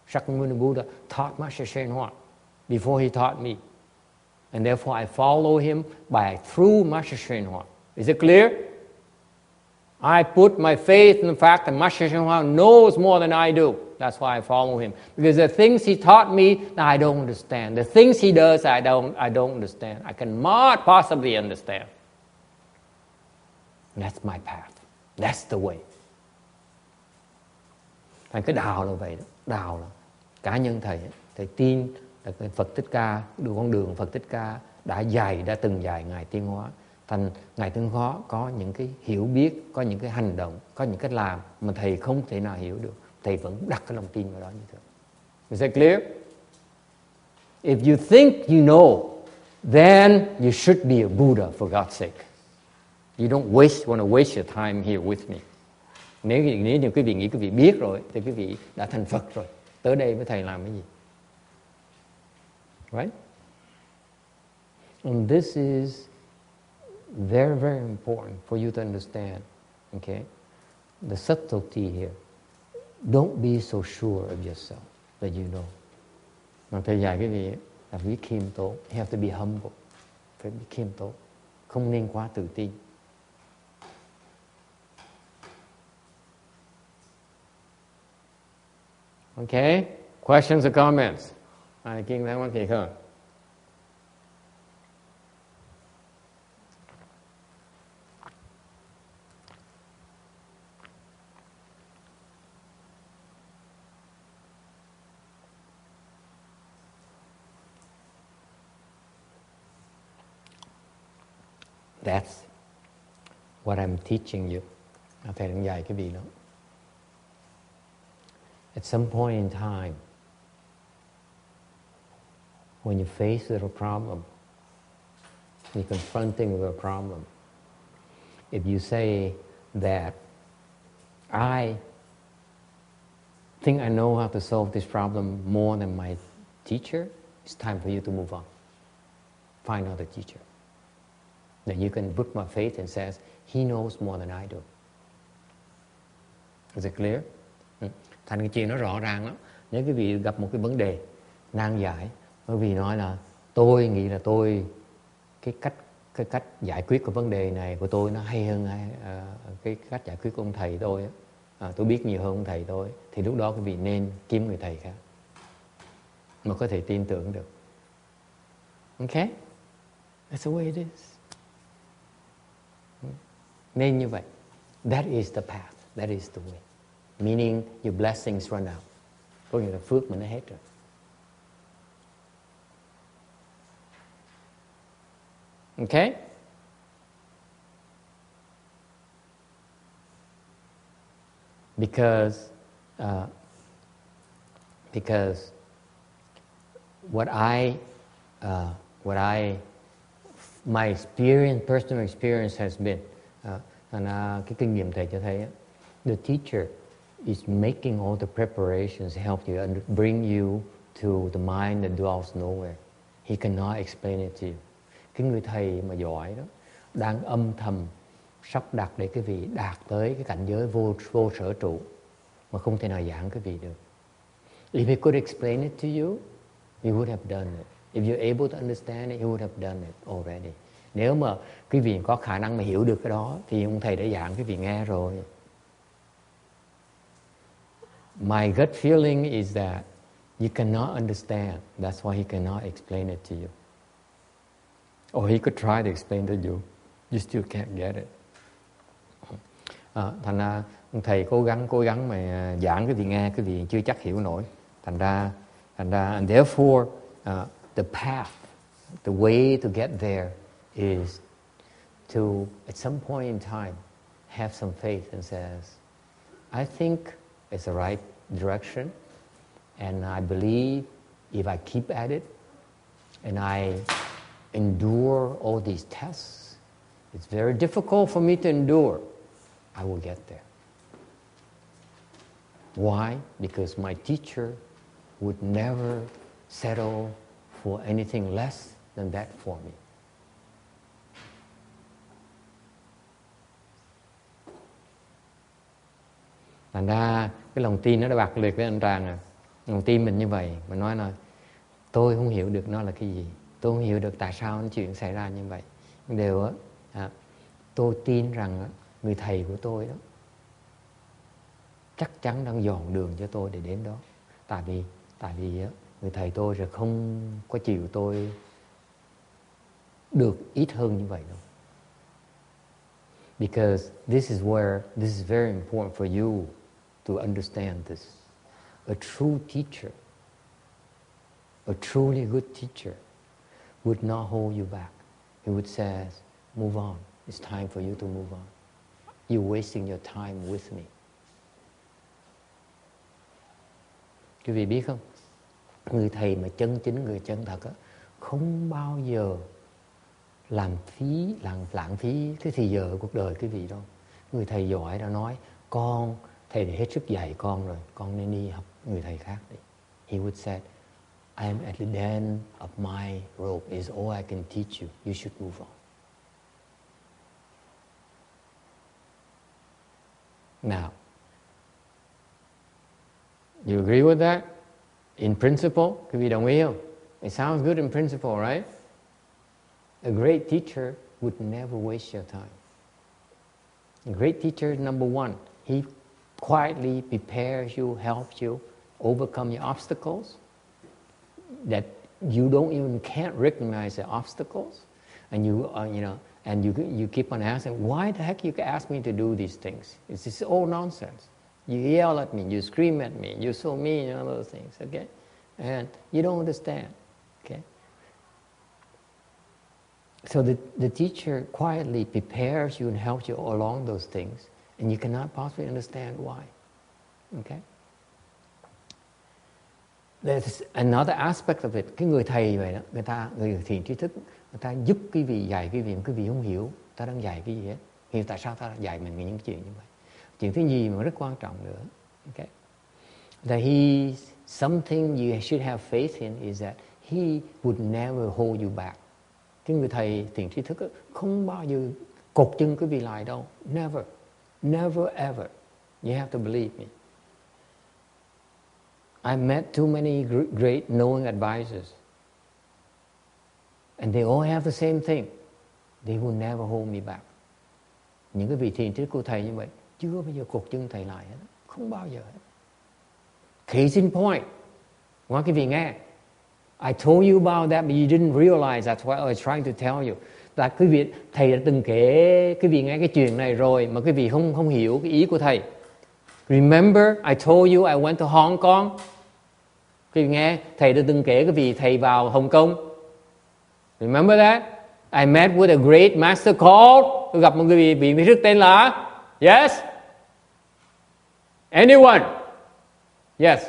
Shakyamuni Buddha taught Master Shenhua before he taught me. And therefore I follow him through Master Shenhua. Is it clear? I put my faith in the fact that Master Shenhua knows more than I do. That's why I follow him. Because the things he taught me, I don't understand. The things he does, I don't understand. I cannot possibly understand. That's my path. That's the way. Thành cái đạo là vậy đó. Đạo là cá nhân thầy tin là cái Phật Thích Ca, con đường Phật Thích Ca đã từng dạy Ngài Tiến Hóa. Thành Ngài Tiến Hóa có những cái hiểu biết, có những cái hành động, có những cái làm mà thầy không thể nào hiểu được. Thầy vẫn đặt cái lòng tin vào đó như thế. Is that clear? If you think you know, then you should be a Buddha for God's sake. You don't want to waste your time here with me. Nếu như quý vị nghĩ quý vị biết rồi, thì quý vị đã thành Phật rồi. Tới đây với thầy làm cái gì? Right? And this is very, very important for you to understand. Okay? The subtlety here. Don't be so sure of yourself that you know. Mà thầy dạy cái gì là biết khiêm tốn. You have to be humble. Phải biết khiêm tốn. Không nên quá tự tin. Okay? Questions or comments? Ai kiên thắc mắc gì không? That's what I'm teaching you. Thầy đang dạy cái vị đó. At some point in time, when you're faced with a problem, you're confronting with a problem, if you say that I think I know how to solve this problem more than my teacher, it's time for you to move on. Find another teacher. Then you can put my faith and says, he knows more than I do. Is it clear? Thành cái chuyện nó rõ ràng lắm. Nếu quý vị gặp một cái vấn đề nan giải, quý vị nói là tôi nghĩ là tôi cái cái cách giải quyết của vấn đề này của tôi nó hay hơn cái cách giải quyết của ông thầy tôi tôi biết nhiều hơn ông thầy tôi, thì lúc đó quý vị nên kiếm người thầy khác mà có thể tin tưởng được. Okay? That's the way it is. Nên như vậy. That is the path. That is the way. Meaning your blessings run out. Có nghĩa là phước mình nó hết rồi. Okay? Because my experience, personal experience has been, cái kinh nghiệm thầy cho thấy, the teacher is making all the preparations to help you and bring you to the mind that dwells nowhere. He cannot explain it to you. Cái người thầy mà giỏi đó đang âm thầm sắp đặt để quý vị đạt tới cái cảnh giới vô sở trụ mà không thể nào giảng quý vị được. If he could explain it to you, he would have done it. If you're able to understand it, he would have done it already. Nếu mà quý vị có khả năng mà hiểu được cái đó thì ông thầy đã giảng quý vị nghe rồi. My gut feeling is that you cannot understand. That's why he cannot explain it to you. Or he could try to explain to you. You still can't get it. Thành ra thầy cố gắng mà giảng cái gì nghe cái gì chưa chắc hiểu nổi. Thành ra and therefore the path, the way to get there is to at some point in time have some faith and says, I think it's the right direction and I believe if I keep at it and I endure all these tests, it's very difficult for me to endure, I will get there. Why? Because my teacher would never settle for anything less than that for me. Thành ra cái lòng tin nó đã bạc liệt với anh Tràng à. Lòng tin mình như vậy, mình nói là tôi không hiểu được nó là cái gì, tôi không hiểu được tại sao chuyện xảy ra như vậy. Nhưng điều tôi tin rằng người thầy của tôi đó chắc chắn đang dọn đường cho tôi để đến đó. Tại vì người thầy tôi sẽ không có chịu tôi được ít hơn như vậy đâu. Because this is very important for you to understand this. A true teacher, a truly good teacher would not hold you back. He would say, move on. It's time for you to move on. You're wasting your time with me. Quý vị biết không? Người thầy mà chân chính, người chân thật á, không bao giờ lãng phí cái thời giờ của cuộc đời quý vị đâu. Người thầy giỏi đã nói, thầy đã hết sức dạy con rồi, con nên đi học người thầy khác đi. He would say, I'm at the end of my rope. Is all I can teach you. You should move on. Now, you agree with that? In principle, quý vị đồng ý không? It sounds good in principle, right? A great teacher would never waste your time. A great teacher, number one, he quietly prepares you, helps you overcome your obstacles that you can't recognize the obstacles, and you keep on asking, why the heck you ask me to do these things? It's just all nonsense. You yell at me, you scream at me, you're so mean, and all those things, okay? And you don't understand, okay? So the teacher quietly prepares you and helps you along those things, and you cannot possibly understand why, okay? There's another aspect of it. Cái người thầy vậy đó, người thiền trí thức, người ta giúp quý vị, dạy quý vị không hiểu ta đang dạy cái gì hết. Hiểu tại sao ta dạy mình những chuyện như vậy. Chuyện thứ gì mà rất quan trọng nữa, okay? That something you should have faith in is that he would never hold you back. Cái người thầy thiền trí thức không bao giờ cột chân quý vị lại đâu. Never. Never ever. You have to believe me. I met too many great knowing advisors. And they all have the same thing. They will never hold me back. Những cái vị thiền triết của thầy như vậy chưa bao giờ cột chân thầy lại hết, không bao giờ hết. Case in point, ngoan quý vị nghe, I told you about that but you didn't realize that's what I was trying to tell you. Là quý vị, thầy đã từng kể quý vị nghe cái chuyện này rồi mà quý vị không hiểu cái ý của thầy. Remember I told you I went to Hong Kong. Quý vị nghe, thầy đã từng kể quý vị thầy vào Hồng Kông. Remember that? I met with a great master called. Tôi gặp một người vị rất tên là. Yes? Anyone? Yes.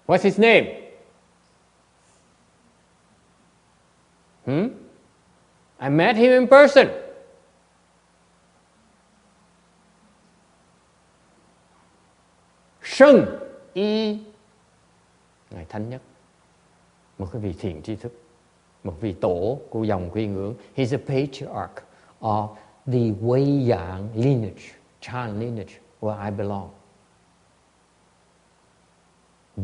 What's his name? I met him in person. Sân Y. Ngài Thánh Nhất, một cái vị thiện tri thức, một vị tổ của dòng quy ngưỡng. He's a patriarch of the Vajra lineage, Chan lineage, where I belong.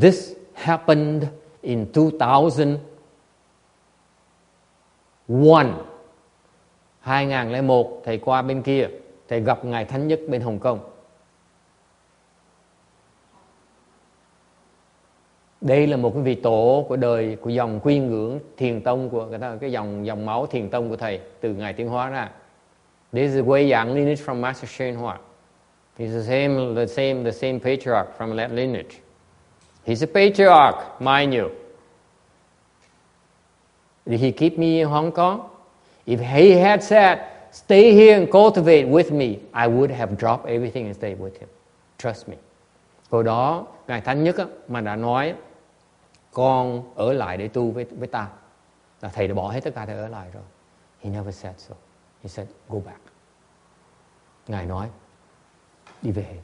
This happened in 2001, thầy qua bên kia, thầy gặp Ngài Thánh Nhất bên Hồng Kông. Đây là một cái vị tổ của đời, của dòng quy ngưỡng thiền tông của cái dòng máu thiền tông của thầy từ Ngài Tiến Hóa ra. This is the Vajra lineage from Master Hsuan Hua. He's the same patriarch from that lineage. He's a patriarch, mind you. Did he keep me in Hong Kong? If he had said, stay here and cultivate with me, I would have dropped everything and stayed with him. Trust me. Hồi đó, Ngài Thánh Nhất mà đã nói, con ở lại để tu với ta. Là thầy đã bỏ hết tất cả thầy ở lại rồi. He never said so. He said, go back. Ngài nói, đi về đi.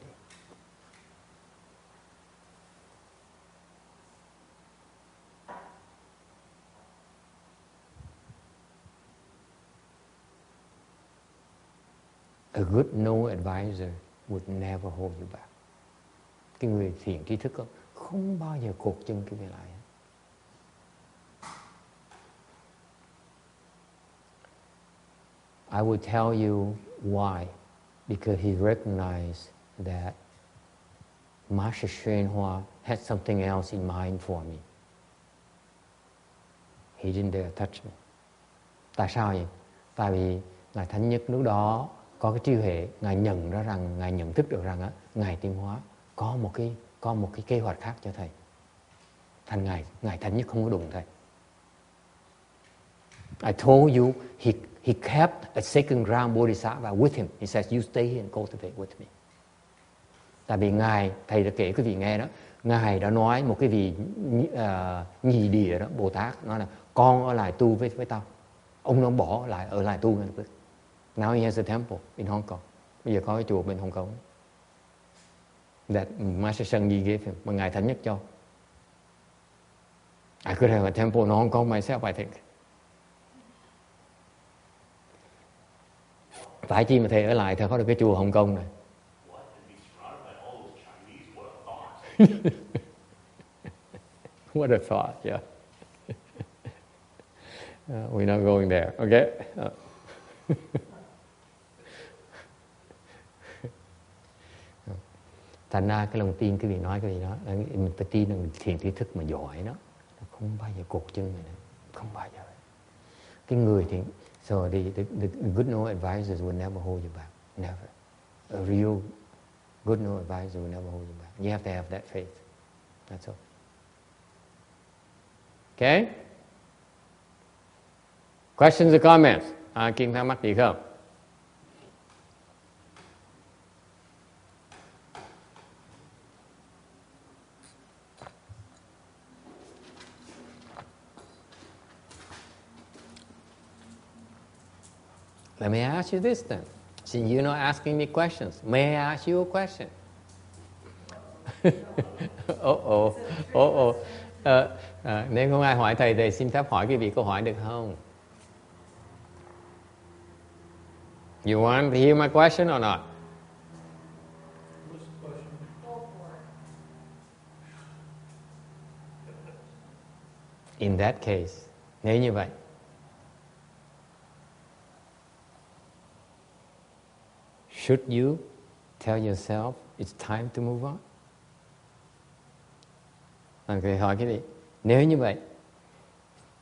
A good no advisor would never hold you back. Cái người thiện tri thức không bao giờ cột chân cái về lại. I would tell you why. Because he recognized that Master Hsuan Hua had something else in mind for me. He didn't dare touch me. Tại sao vậy? Tại vì Ngài Thánh Nhất lúc đó có cái trí huệ, Ngài nhận ra rằng, Ngài nhận thức được rằng Ngài Tiến Hóa có một cái kế hoạch khác cho thầy. Thành Ngài Thánh Nhất không có đụng thầy. I told you he kept a second ground bodhisattva with him. He says, you stay here and cultivate with me. Tại vì thầy đã kể quý vị nghe đó, Ngài đã nói một cái vị nhị địa đó, Bồ Tát, nói là con ở lại tu với tao. Ông nó bỏ lại ở lại tu ngay lập tức. Now he has a temple in Hong Kong. Bây giờ có cái chùa bên Hong Kong. That Master Shangyi gave him, mà Ngài Thánh Nhất cho. I could have a temple in Hong Kong myself, I think. Phải chi mà thầy ở lại, thầy có được cái chùa Hồng Kông này. What a thought, yeah. We're not going there, okay? Thành ra cái lòng tin cái vị nói, mình phải tin rằng thiền tri thức mà giỏi đó, không bao giờ cột chân này, không bao giờ. Cái người thì, so the good no advisors will never hold you back, never. A real good no advisor will never hold you back. You have to have that faith. That's all. Okay? Questions or comments? Kiên thắc mắc gì không? Let me ask you this then. Since you're not asking me questions, may I ask you a question? Nếu không ai hỏi thầy, thầy xin phép hỏi quý vị câu hỏi được không? You want to hear my question or not? What's the question? Go for it. In that case, nếu như vậy, should you tell yourself it's time to move on? Thầy hỏi cái gì? Nếu như vậy,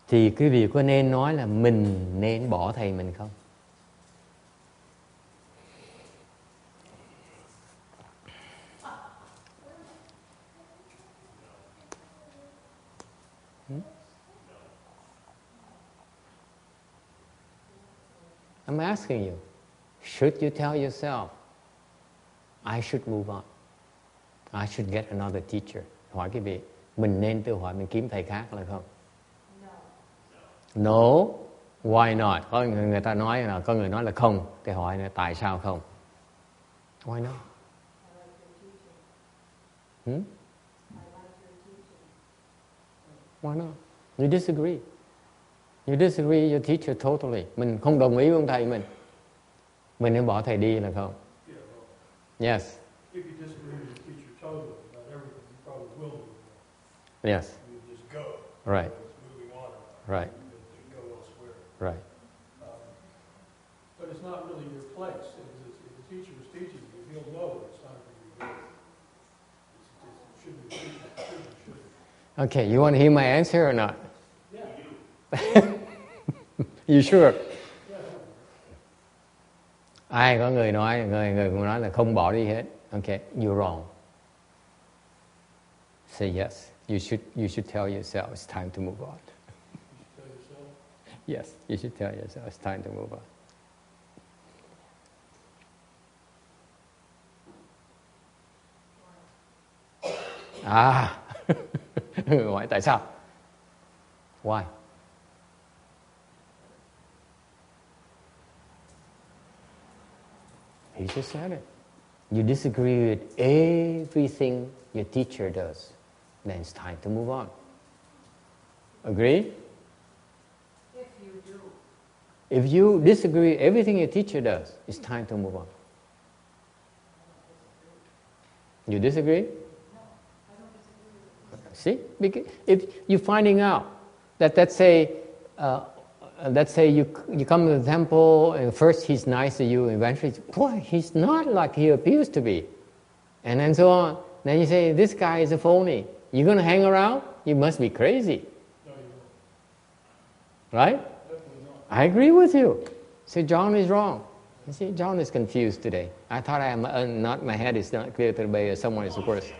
thì quý vị có nên nói là mình nên bỏ thầy mình không? I'm asking you, should you tell yourself, I should move on, I should get another teacher? Hỏi quý vị, mình nên tự hỏi mình kiếm thầy khác là không? No. Why not? Có người ta nói là, có người nói là không. Thì hỏi là tại sao không? Why not? Why not? You disagree. You disagree with your teacher totally. Mình không đồng ý với ông thầy mình. Mình nên bỏ thầy đi là không? Yes. If you disagree with your teacher totally about everything, you probably will move on. Yes. You just go. Right. It's moving on. Right. You go elsewhere. Right. But it's not really your place. If the teacher is teaching you, he'll know that it's time for you to go. It should be the teacher. Okay, you want to hear my answer or not? Yeah. You sure? Yeah. Ai có người cũng nói là không bỏ đi hết. Okay, you're wrong. Say yes. You should tell yourself it's time to move on. You should tell yourself. Yes, you should tell yourself it's time to move on. Hỏi tại sao? Why? He just said it. You disagree with everything your teacher does, then it's time to move on. Agree? If you do. If you disagree with everything your teacher does, it's time to move on. You disagree? See, because if you're finding out that, let's say you come to the temple and first he's nice to you, and eventually, boy, he's not like he appears to be, and then so on. Then you say, this guy is a phony. You're going to hang around? You must be crazy. No, you won't. Right? Definitely not. I agree with you. See, John is wrong. You see, John is confused today. I thought my head is not clear today, someone is worse.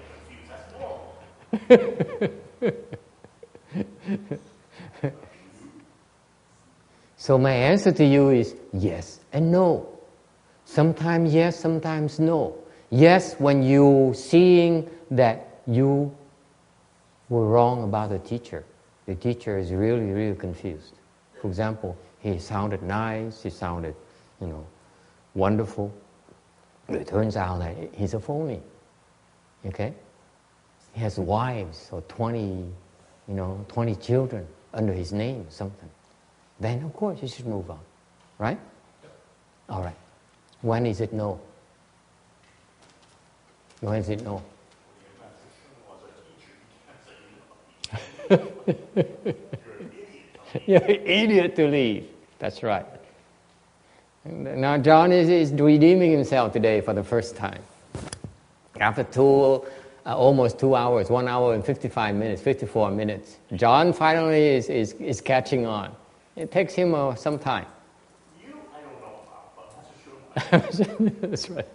So my answer to you is yes and no. Sometimes yes, sometimes no. Yes, when you seeing that you were wrong about the teacher is really, really confused. For example, he sounded nice, he sounded, wonderful. It turns out that he's a phony. Okay? He has wives or 20 children under his name or something. Then of course you should move on. Right? All right. When is it no? When is it no? You're an idiot to leave. That's right. Now John is redeeming himself today for the first time. After almost 2 hours, 1 hour and 55 minutes, 54 minutes, John finally is catching on. It takes him some time. You, I don't know about, but that's a sure. That's right.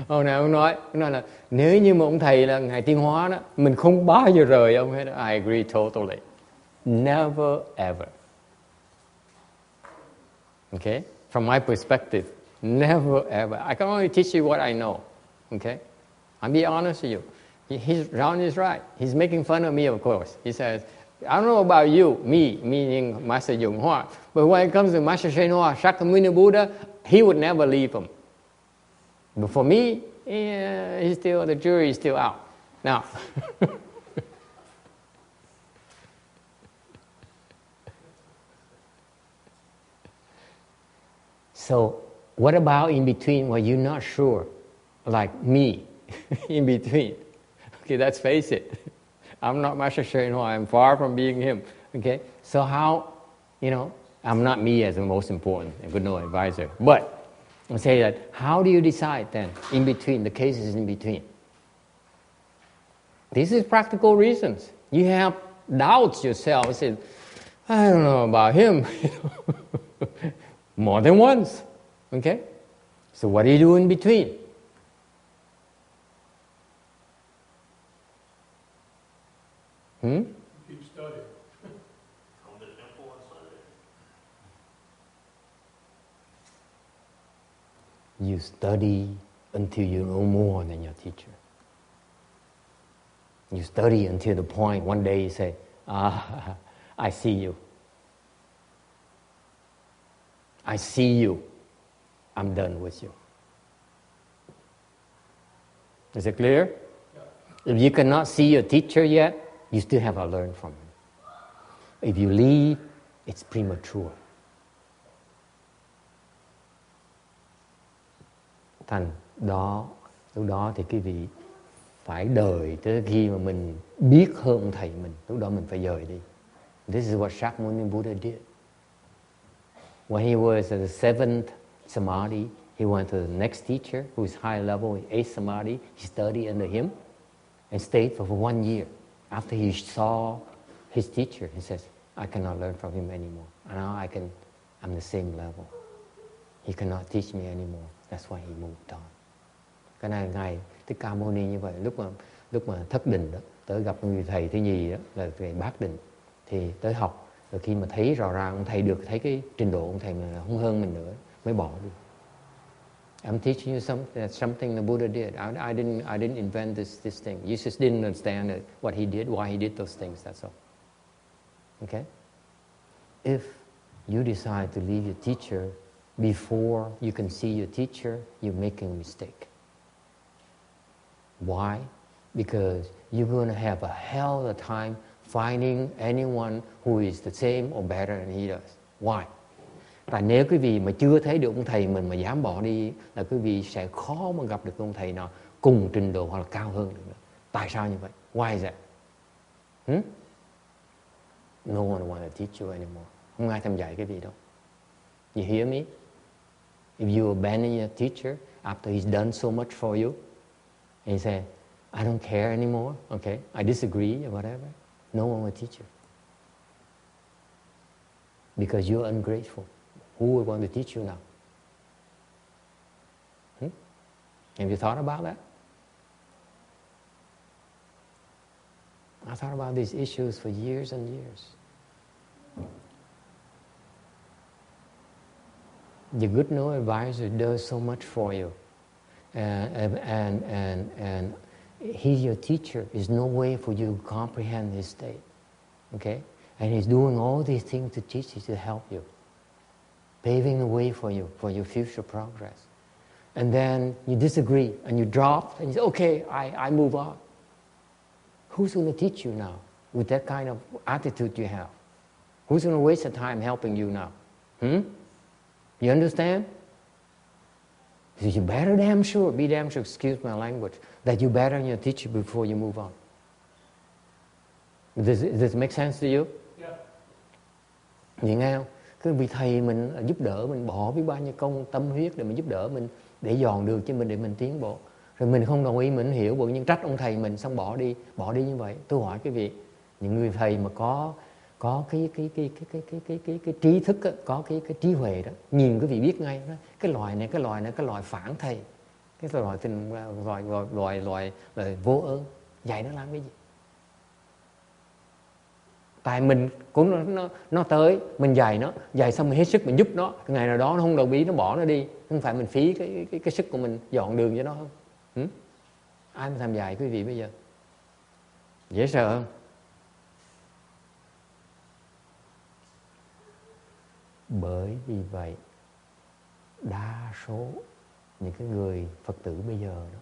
Hôm nay ông nói là nếu như một ông thầy là Ngài Tiến Hóa đó, mình không bao giờ rời ông hết. I agree totally. Never ever. Okay? From my perspective, never ever. I can only teach you what I know. Okay? I'll be honest with you. Ron is right. He's making fun of me, of course. He says, I don't know about you, me, meaning Master Yung Hua, but when it comes to Master Shen Hua, Shakyamuni Buddha, he would never leave him. But for me, the jury is still out. Now, so what about in between where you're not sure, like me, in between? Okay, let's face it. I'm not Master Shen Hua. I'm far from being him. Okay, so how, I'm not me as the most important and good no advisor. But And say that, how do you decide then, in between, the cases in between? This is practical reasons. You have doubts yourself. You say, I don't know about him. More than once. Okay? So what do you do in between? Keep studying. Come to the temple on Sunday. You study until you know more than your teacher. You study until the point one day you say, I see you. I see you. I'm done with you. Is it clear? Yeah. If you cannot see your teacher yet, you still have to learn from him. If you leave, it's premature. Thành đó, lúc đó thì quý vị phải đợi tới khi mà mình biết hơn thầy mình, lúc đó mình phải dời đi. This is what Shakyamuni Buddha did. When he was at the 7th Samadhi, he went to the next teacher, who is high level, 8th Samadhi. He studied under him and stayed for 1 year. After he saw his teacher, he says, I cannot learn from him anymore. Now I'm the same level. He cannot teach me anymore. That's why he moved on. Cái này Ngài Thích Ca Mâu Ni như vậy, lúc mà thất định đó, tới gặp người thầy thứ nhì đó, là thầy bát định, thì tới học, rồi khi mà thấy rõ ràng ông thầy được, thấy cái trình độ ông thầy mà không hơn mình nữa, mới bỏ đi. I'm teaching you something the Buddha did. I didn't invent this thing. You just didn't understand what he did, why he did those things. That's all. Okay? If you decide to leave your teacher before you can see your teacher, you're making a mistake. Why? Because you're going to have a hell of a time finding anyone who is the same or better than he does. Why? Tại nếu quý vị mà chưa thấy được ông thầy mình mà dám bỏ đi, là quý vị sẽ khó mà gặp được ông thầy nào cùng trình độ hoặc là cao hơn được nữa. Tại sao như vậy? Why is that? No one want to teach you anymore. Không ai thèm dạy cái gì đâu. You hear me? If you abandon your teacher after he's done so much for you, and you say, I don't care anymore, okay, I disagree or whatever, no one will teach you. Because you're ungrateful. Who will want to teach you now? Have you thought about that? I thought about these issues for years and years. The good no advisor does so much for you. And he's your teacher. There's no way for you to comprehend his state. Okay? And he's doing all these things to teach you, to help you. Paving the way for you, for your future progress. And then you disagree and you drop and you say, okay, I move on. Who's going to teach you now with that kind of attitude you have? Who's going to waste the time helping you now? You understand? So you better damn sure, be damn sure, excuse my language, that you better than your teacher before you move on. Does it make sense to you? Yeah. Vậy nghe không? Cứ vì thầy mình giúp đỡ mình, bỏ biết bao nhiêu công tâm huyết để mình giúp đỡ mình, để dọn đường cho mình, để mình tiến bộ. Rồi mình không đồng ý, mình hiểu, bởi nhưng trách ông thầy mình xong bỏ đi như vậy. Tôi hỏi quý vị, những người thầy mà có cái trí thức á, có cái trí huệ đó, nhìn quý vị biết ngay đó, cái loài này cái loài phản thầy, cái loài vô ơn, dạy nó làm cái gì? Tại mình cũng nó tới, mình dạy xong mình hết sức mình giúp nó, ngày nào đó nó không đồng ý, nó bỏ nó đi, không phải mình phí cái sức của mình dọn đường cho nó không? Ai mà tham dạy quý vị bây giờ? Dễ sợ không? Bởi vì vậy, đa số những cái người Phật tử bây giờ đó,